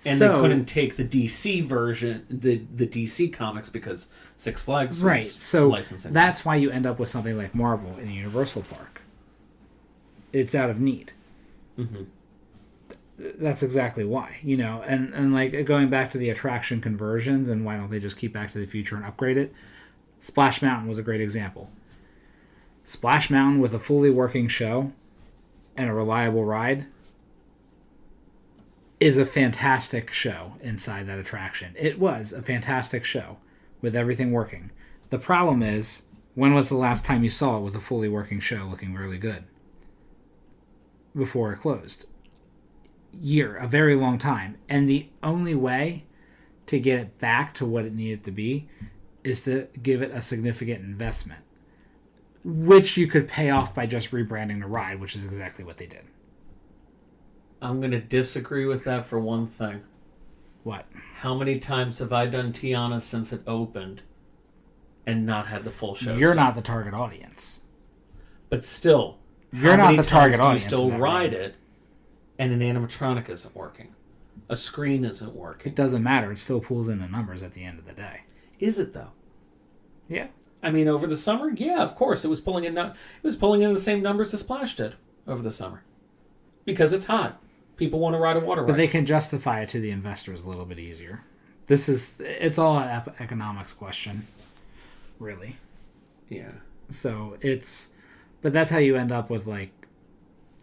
And they couldn't take the DC version, the DC comics, because Six Flags was licensing. That's why you end up with something like Marvel in a Universal park. It's out of need. Mm-hmm. That's exactly why, and like going back to the attraction conversions and why don't they just keep Back to the Future and upgrade it? Splash Mountain was a great example. Splash Mountain with a fully working show and a reliable ride is a fantastic show inside that attraction. It was a fantastic show with everything working. The problem is, when was the last time you saw it with a fully working show looking really good? Before it closed. A very long time. And the only way to get it back to what it needed to be is to give it a significant investment, which you could pay off by just rebranding the ride, which is exactly what they did. I'm going to disagree with that for one thing. What? How many times have I done Tiana since it opened and not had the full show? You're not the target audience. But still, you're not the target audience. You still ride it, and an animatronic isn't working. A screen isn't working. It doesn't matter. It still pulls in the numbers at the end of the day. Is it though? Yeah. I mean, over the summer, yeah, of course, it was pulling in. It was pulling in the same numbers as Splash did over the summer, because it's hot. People want to ride a water ride. But they can justify it to the investors a little bit easier. It's all an economics question, really. Yeah. So but that's how you end up with like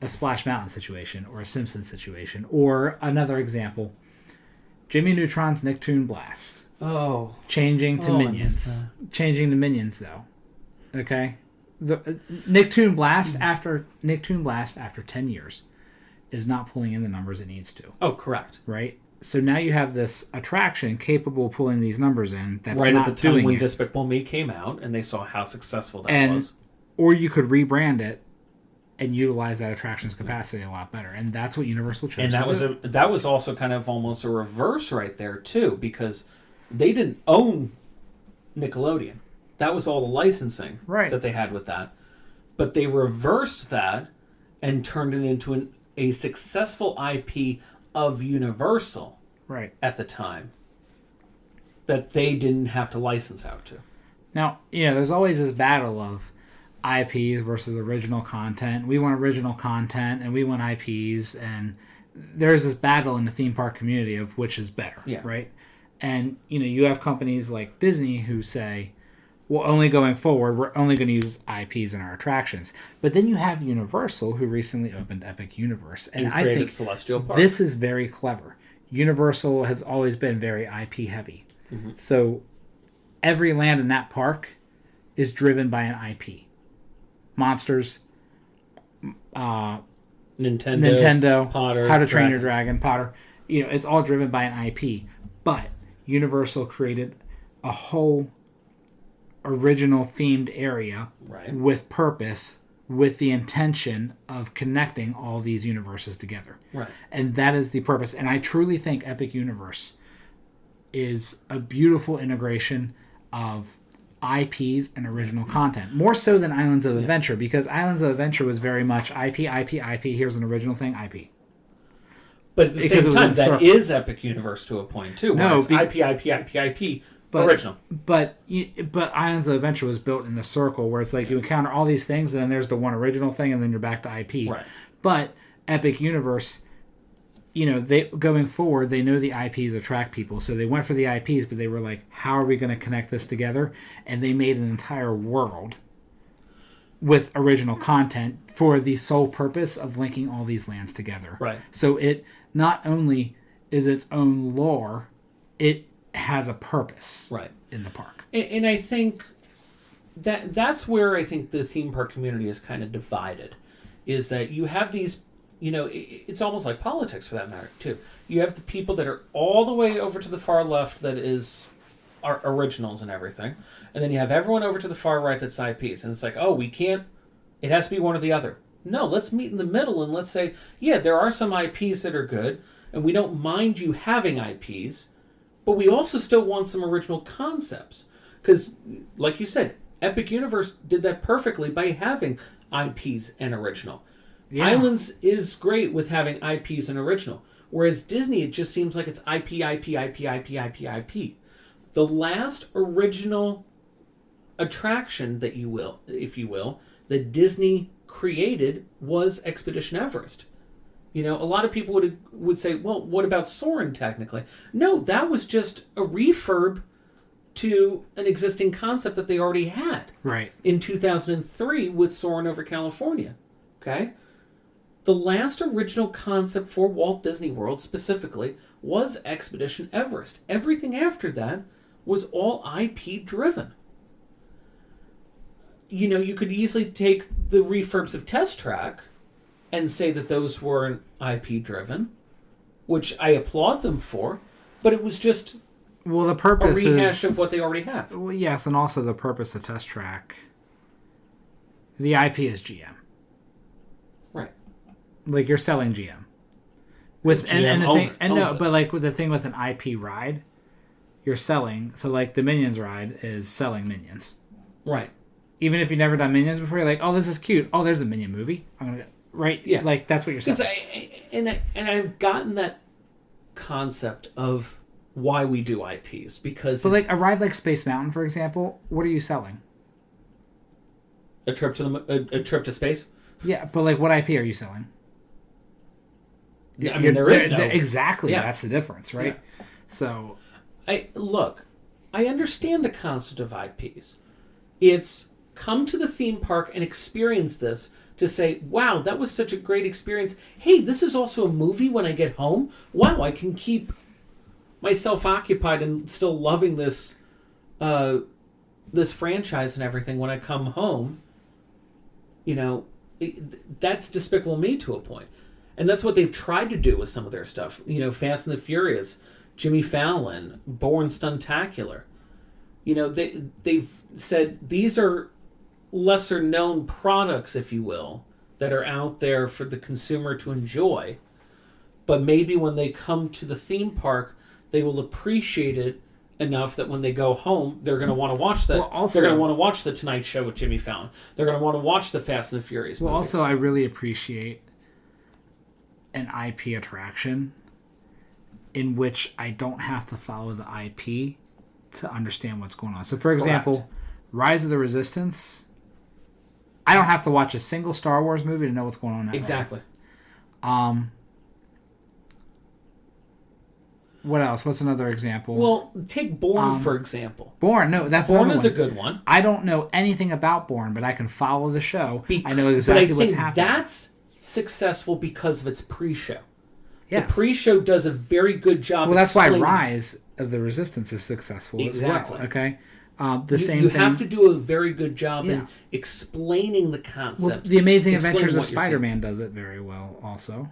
a Splash Mountain situation or a Simpsons situation, or another example, Jimmy Neutron's Nicktoon Blast. Oh. Changing to Minions. Changing to Minions, though. Okay? The Nicktoon Blast after 10 years is not pulling in the numbers it needs to. Oh, correct. Right? So now you have this attraction capable of pulling these numbers in that's right not at the time doing when it. Despicable Me came out and they saw how successful that was. Or you could rebrand it and utilize that attraction's capacity a lot better. And that's what Universal chose to do. That was also kind of almost a reverse right there, too, because they didn't own Nickelodeon. That was all the licensing that they had with that. But they reversed that and turned it into a successful IP of Universal at the time that they didn't have to license out to. Now, there's always this battle of IPs versus original content. We want original content and we want IPs, and there's this battle in the theme park community of which is better, right? And, you have companies like Disney who say, well, only going forward, we're only going to use IPs in our attractions. But then you have Universal, who recently opened Epic Universe. And I think Celestial Park. This is very clever. Universal has always been very IP heavy. Mm-hmm. So every land in that park is driven by an IP. Monsters, Nintendo, Potter, How to Train Your Dragon, Potter. It's all driven by an IP. But Universal created a whole original themed area with purpose, with the intention of connecting all these universes together. Right. And that is the purpose. And I truly think Epic Universe is a beautiful integration of IPs and original content. More so than Islands of Adventure, because Islands of Adventure was very much IP, here's an original thing, IP. But at the same time, that is Epic Universe to a point, too. No, it's IP, original. But Islands of Adventure was built in the circle where it's like you encounter all these things, and then there's the one original thing, and then you're back to IP. Right. But Epic Universe, they going forward, they know the IPs attract people, so they went for the IPs, but they were like, how are we going to connect this together? And they made an entire world with original content for the sole purpose of linking all these lands together. Right. So it not only is its own lore, it has a purpose in the park. And I think that's where I think the theme park community is kind of divided, is that you have these, it's almost like politics for that matter, too. You have the people that are all the way over to the far left that are originals and everything, and then you have everyone over to the far right that's IPs, and it's like, oh, we can't, it has to be one or the other. No, let's meet in the middle and let's say, yeah, there are some IPs that are good, and we don't mind you having IPs, but we also still want some original concepts. Because, like you said, Epic Universe did that perfectly by having IPs and original. Yeah. Islands is great with having IPs and original. Whereas Disney, it just seems like it's IP. The last original attraction that you will, if you will, that Disney created was Expedition Everest. You know, a lot of people would say, well, what about Soarin' technically? No, that was just a refurb to an existing concept that they already had. Right. In 2003 with Soarin' over California. Okay? The last original concept for Walt Disney World specifically was Expedition Everest. Everything after that was all IP driven. You know, you could easily take the refurbs of Test Track and say that those weren't IP driven, which I applaud them for, but it was just the purpose a rehash of what they already have. Well, yes, and also the purpose of Test Track. The IP is GM. Right. Like you're selling GM. With but like with the thing with an IP ride, you're selling. So like the Minions ride is selling Minions. Right. Even if you've never done Minions before, you're like, oh, this is cute. Oh, there's a Minion movie. I'm gonna go. Right? Yeah. Like that's what you're saying. And I've gotten that concept of why we do IPs because. But like a ride like Space Mountain, for example, what are you selling? A trip to space. Yeah, but like what IP are you selling? Yeah, I mean there is no exactly. Yeah. That's the difference, right? Yeah. So, I understand the concept of IPs. It's come to the theme park and experience this to say, wow, that was such a great experience. Hey, this is also a movie when I get home. Wow, I can keep myself occupied and still loving this this franchise and everything when I come home. You know, that's Despicable Me to a point. And that's what they've tried to do with some of their stuff. You know, Fast and the Furious, Jimmy Fallon, Bourne Stuntacular. You know, they've said these are lesser known products, if you will, that are out there for the consumer to enjoy. But maybe when they come to the theme park, they will appreciate it enough that when they go home, they're going to want to watch that. Well, also, they're going to want to watch The Tonight Show with Jimmy Fallon. They're going to want to watch the Fast and the Furious movies. Well, also, I really appreciate an IP attraction in which I don't have to follow the IP to understand what's going on. So, for example, Rise of the Resistance, I don't have to watch a single Star Wars movie to know what's going on. Exactly. What else? What's another example? Well, take Bourne, for example. Bourne, no, that's Bourne is a good one. I don't know anything about Bourne, but I can follow the show. I know exactly what's happening. That's successful because of its pre-show. Yes. The pre-show does a very good job. Well, that's why Rise of the Resistance is successful as well. Okay, you have to do a very good job in explaining the concept. Well, The Amazing Adventures of Spider-Man does it very well. Also,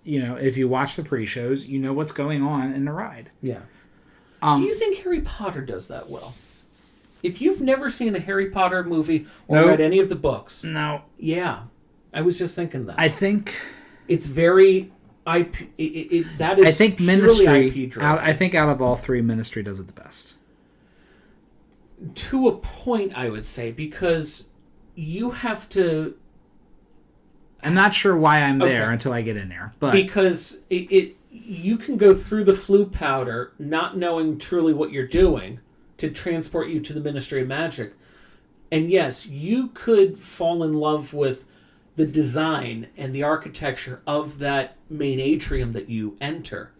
you know, if you watch the pre-shows, you know what's going on in the ride. Yeah. Do you think Harry Potter does that well? If you've never seen a Harry Potter movie or read any of the books, no. Yeah, I was just thinking that. I think it's very IP. That is. I think Ministry. IP I think out of all three, Ministry does it the best. To a point, I would say, because you have to. I'm not sure why I'm there until I get in there, but because you can go through the flu powder not knowing truly what you're doing to transport you to the Ministry of Magic, and yes, you could fall in love with the design and the architecture of that main atrium that you enter,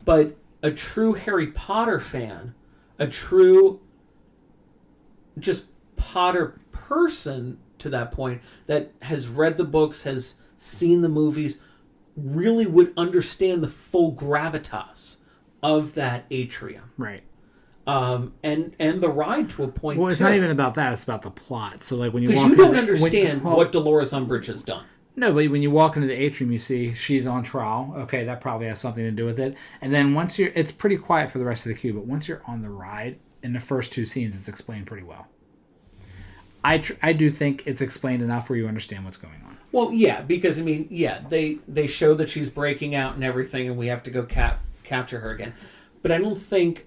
but a true Harry Potter fan, a true just Potter person to that point that has read the books, has seen the movies, really would understand the full gravitas of that atrium. Right. And the ride to a point. Well, it's not even about that. It's about the plot. So, like when you walk, because you don't understand what Dolores Umbridge has done. No, but when you walk into the atrium, you see she's on trial. Okay, that probably has something to do with it. And then once it's pretty quiet for the rest of the queue. But once you're on the ride, in the first two scenes, it's explained pretty well. I do think it's explained enough where you understand what's going on. Well, yeah, because I mean, yeah, they show that she's breaking out and everything, and we have to go capture her again. But I don't think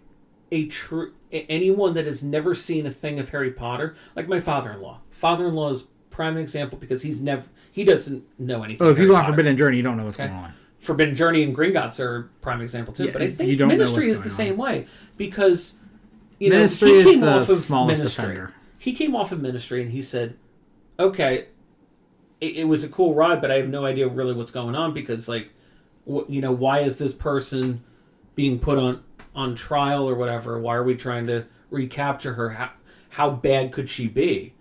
anyone that has never seen a thing of Harry Potter, like my father-in-law. Father-in-law is prime example because he doesn't know anything. Oh, if you go on Potter. Forbidden Journey, you don't know what's going on. Forbidden Journey and Gringotts are prime example too. Yeah, but I think don't Ministry know is the same way because Ministry he is came the off of smallest Ministry. offender. He came off of Ministry and he said, "Okay, it was a cool ride, but I have no idea really what's going on because why is this person being put on trial or whatever? Why are we trying to recapture her? How bad could she be?"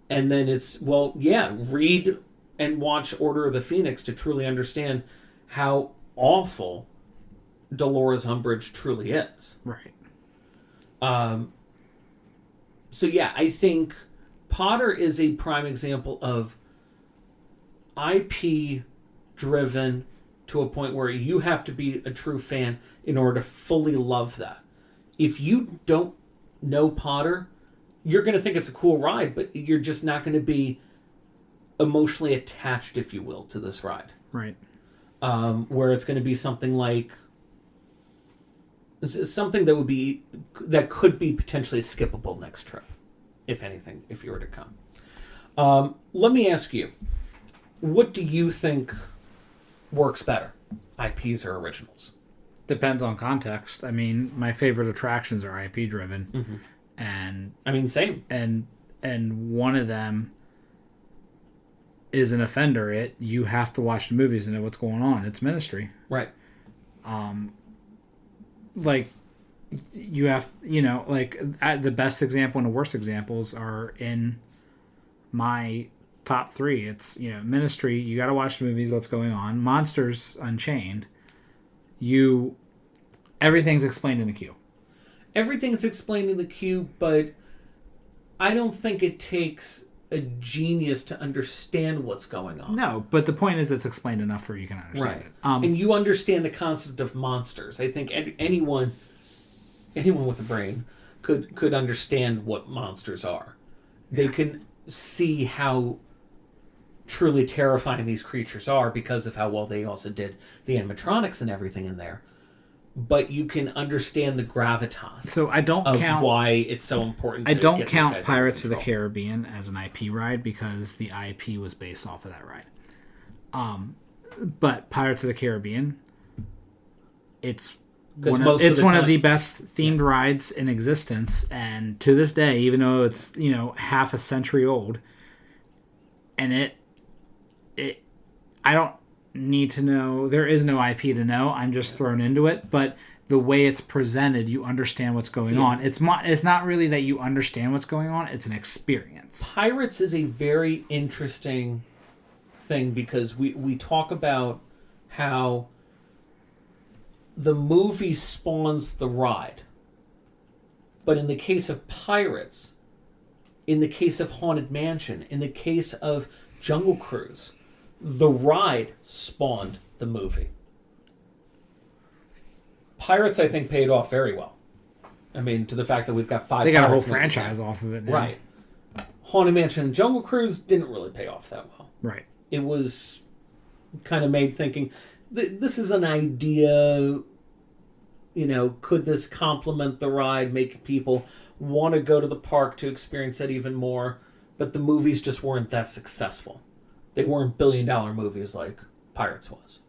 And then it's, read and watch Order of the Phoenix to truly understand how awful Dolores Umbridge truly is. Right. So yeah, I think Potter is a prime example of IP driven to a point where you have to be a true fan in order to fully love that. If you don't know Potter, you're going to think it's a cool ride, but you're just not going to be emotionally attached, if you will, to this ride. Right. Where it's going to be something like something that could be potentially a skippable next trip, if anything, if you were to come. Let me ask you, what do you think works better, IPs or originals? Depends on context. I mean, my favorite attractions are IP driven. Mm-hmm. And I mean, same. And one of them is an offender. You have to watch the movies to know what's going on. It's Ministry. Right. Like you have, the best example and the worst examples are in my top three. It's, Ministry, you got to watch the movies, what's going on. Monsters Unchained, everything's explained in the queue. Everything's explained in the queue, but I don't think it takes a genius to understand what's going on. No, but the point is it's explained enough where you can understand it. And you understand the concept of monsters. I think anyone with a brain could understand what monsters are. They can see how truly terrifying these creatures are because of how well they also did the animatronics and everything in there. But you can understand the gravitas. So I don't count why it's so important. I don't count Pirates of the Caribbean as an IP ride because the IP was based off of that ride. But Pirates of the Caribbean, it's one of the best themed rides in existence, and to this day, even though it's half a century old, and I don't need to know. There is no IP to know. I'm just thrown into it. But the way it's presented, you understand what's going on. It's not really that you understand what's going on. It's an experience. Pirates is a very interesting thing because we talk about how the movie spawns the ride. But in the case of Pirates, in the case of Haunted Mansion, in the case of Jungle Cruise, the ride spawned the movie. Pirates, I think, paid off very well. I mean, to the fact that we've got 5 They got a whole Pirates franchise off of it now. Right. Haunted Mansion and Jungle Cruise didn't really pay off that well. Right. It was kind of made thinking, this is an idea, could this complement the ride, make people want to go to the park to experience it even more? But the movies just weren't that successful. They weren't billion-dollar movies like Pirates was.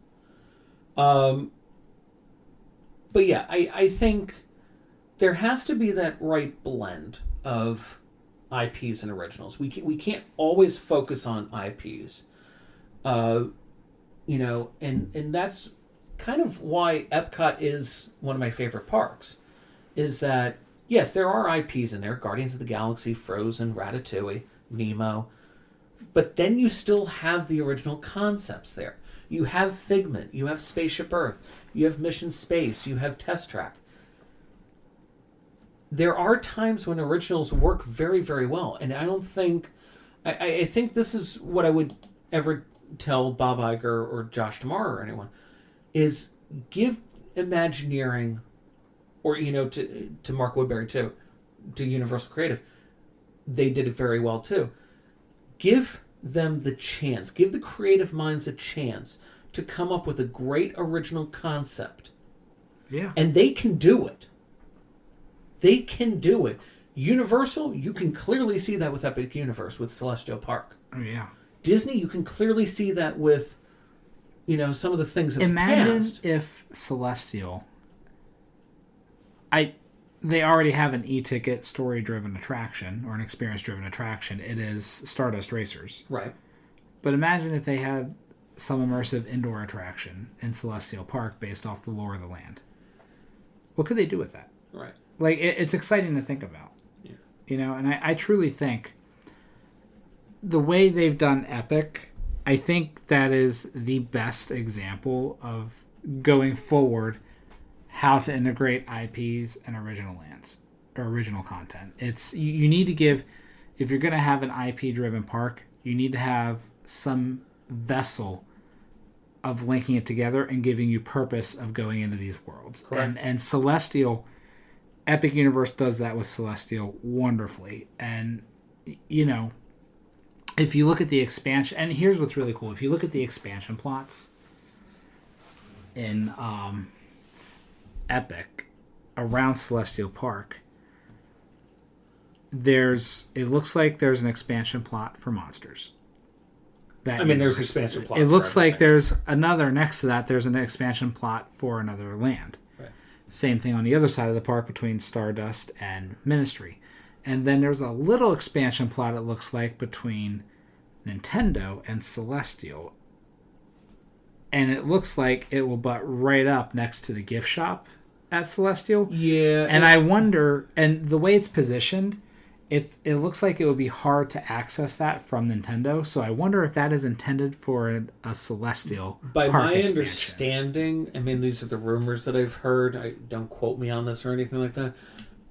But yeah, I think there has to be that right blend of IPs and originals. We can't always focus on IPs. And that's kind of why Epcot is one of my favorite parks. Is that, yes, there are IPs in there. Guardians of the Galaxy, Frozen, Ratatouille, Nemo. But then you still have the original concepts there. You have Figment, you have Spaceship Earth, you have Mission Space, you have Test Track. There are times when originals work very, very well. And I don't think... I think this is what I would ever tell Bob Iger or Josh D'Amaro or anyone, is give Imagineering, or, to Mark Woodbury too, to Universal Creative, they did it very well too. Give them the chance. Give the creative minds a chance to come up with a great original concept. Yeah. And they can do it. They can do it. Universal, you can clearly see that with Epic Universe, with Celestial Park. Oh, yeah. Disney, you can clearly see that with, some of the things in the past. Imagine if Celestial... They already have an e-ticket story-driven attraction, or an experience-driven attraction. It is Stardust Racers. Right. But imagine if they had some immersive indoor attraction in Celestial Park based off the lore of the land. What could they do with that? Right. Like, it's exciting to think about. Yeah. And I truly think the way they've done Epic, I think that is the best example of going forward how to integrate IPs and original lands or original content. It's you need to give, if you're going to have an IP driven park, you need to have some vessel of linking it together and giving you purpose of going into these worlds. Correct. And Celestial, Epic Universe does that with Celestial wonderfully. And if you look at the expansion, and here's what's really cool, if you look at the expansion plots in Epic around Celestial Park, it looks like there's an expansion plot for monsters. There's expansion plots. It looks like there's another next to that. There's an expansion plot for another land. Right. Same thing on the other side of the park between Stardust and Ministry. And then there's a little expansion plot, it looks like, between Nintendo and Celestial. And it looks like it will butt right up next to the gift shop at Celestial. Yeah. And I wonder, and the way it's positioned, it looks like it would be hard to access that from Nintendo. So I wonder if that is intended for a Celestial By park my expansion. understanding, these are the rumors that I've heard. Don't quote me on this or anything like that.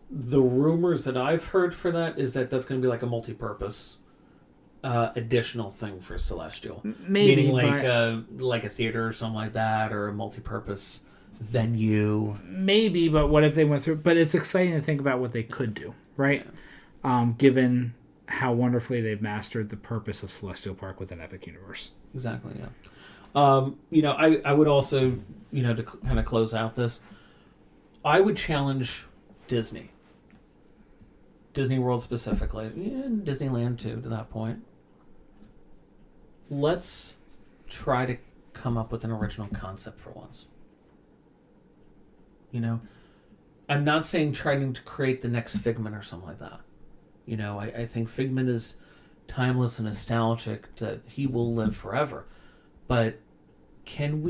The rumors that I've heard for that is that that's going to be like a multi-purpose additional thing for Celestial. Maybe, meaning like a theater or something like that, or a multi-purpose venue. Maybe, but what if they went through? But it's exciting to think about what they could do, right? Given how wonderfully they've mastered the purpose of Celestial Park within Epic Universe. Exactly, yeah. I would also, to kind of close out this, I would challenge Disney World specifically, and Disneyland too, to that point. Let's try to come up with an original concept for once. I'm not saying trying to create the next Figment or something like that. I think Figment is timeless and nostalgic, that he will live forever. But can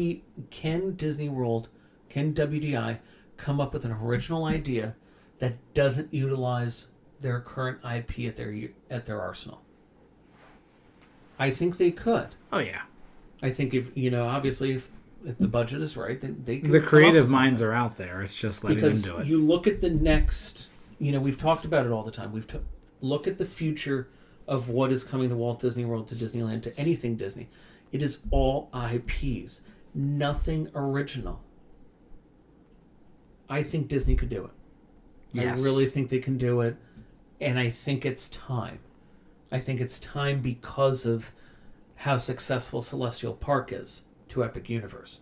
Disney World, can WDI come up with an original idea that doesn't utilize their current IP at their arsenal? I think they could. Oh yeah. I think if obviously if the budget is right, they could. The creative minds are out there. It's just letting them do it. You look at the next. We've talked about it all the time. Look at the future of what is coming to Walt Disney World, to Disneyland, to anything Disney. It is all IPs, nothing original. I think Disney could do it. Yes. I really think they can do it, and I think it's time. I think it's time because of how successful Celestial Park is to Epic Universe.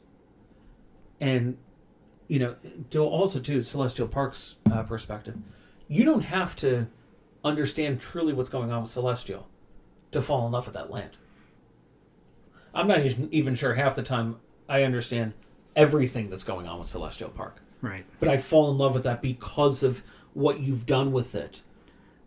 And, also to Celestial Park's perspective, you don't have to understand truly what's going on with Celestial to fall in love with that land. I'm not even sure half the time I understand everything that's going on with Celestial Park. Right. But I fall in love with that because of what you've done with it.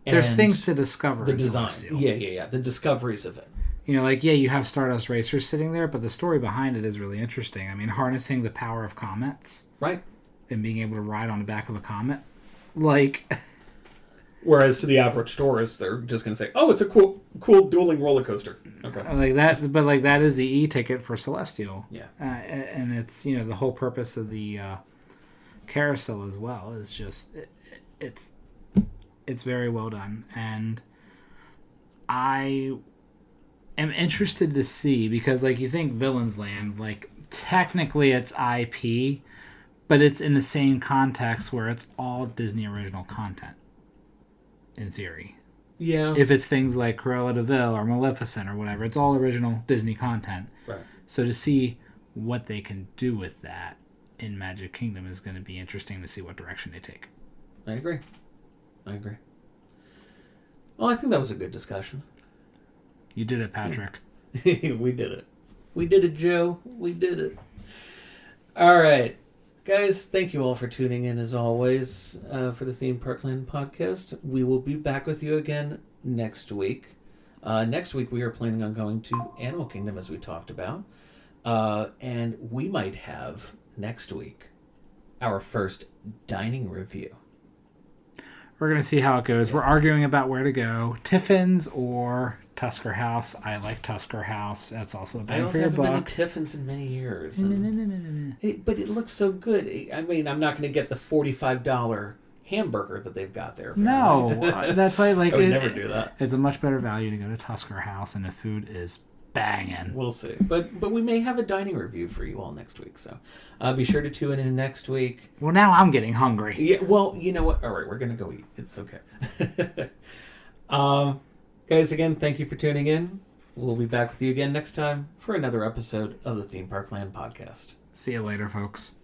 There's things to discover the in design. Celestial. Yeah. The discoveries of it. You have Stardust Racers sitting there, but the story behind it is really interesting. Harnessing the power of comets. Right. And being able to ride on the back of a comet. Whereas to the average tourist, they're just going to say, "Oh, it's a cool dueling roller coaster." Okay. Like that, but that is the e-ticket for Celestial. Yeah. And it's the whole purpose of the carousel as well is just it's very well done, and I am interested to see, because you think Villains Land, technically it's IP, but it's in the same context where it's all Disney original content. In theory, Yeah. If it's things like Cruella de Vil or Maleficent or whatever, it's all original Disney content. Right. So to see what they can do with that in Magic Kingdom is going to be interesting to see what direction they take. I agree. Well, I think that was a good discussion. You did it, Patrick. We did it. We did it, Joe. We did it. All right. Guys, thank you all for tuning in as always for the Theme Parkland podcast. We will be back with you again next week. Next week we are planning on going to Animal Kingdom as we talked about. And we might have next week our first dining review. We're going to see how it goes. We're arguing about where to go. Tiffin's or Tusker House. I like Tusker House. That's also a bang for your buck. I also haven't been to Tiffin's in many years. But it looks so good. I mean, I'm not going to get the $45 hamburger that they've got there. Apparently. No, that's like I would never do that. It's a much better value to go to Tusker House, and the food is banging. We'll see. But we may have a dining review for you all next week, so be sure to tune in next week. Well, now I'm getting hungry. Yeah. Well, you know what? All right, we're gonna go eat. It's okay. Guys, again, thank you for tuning in. We'll be back with you again next time for another episode of the Theme Parkland podcast. See you later, folks.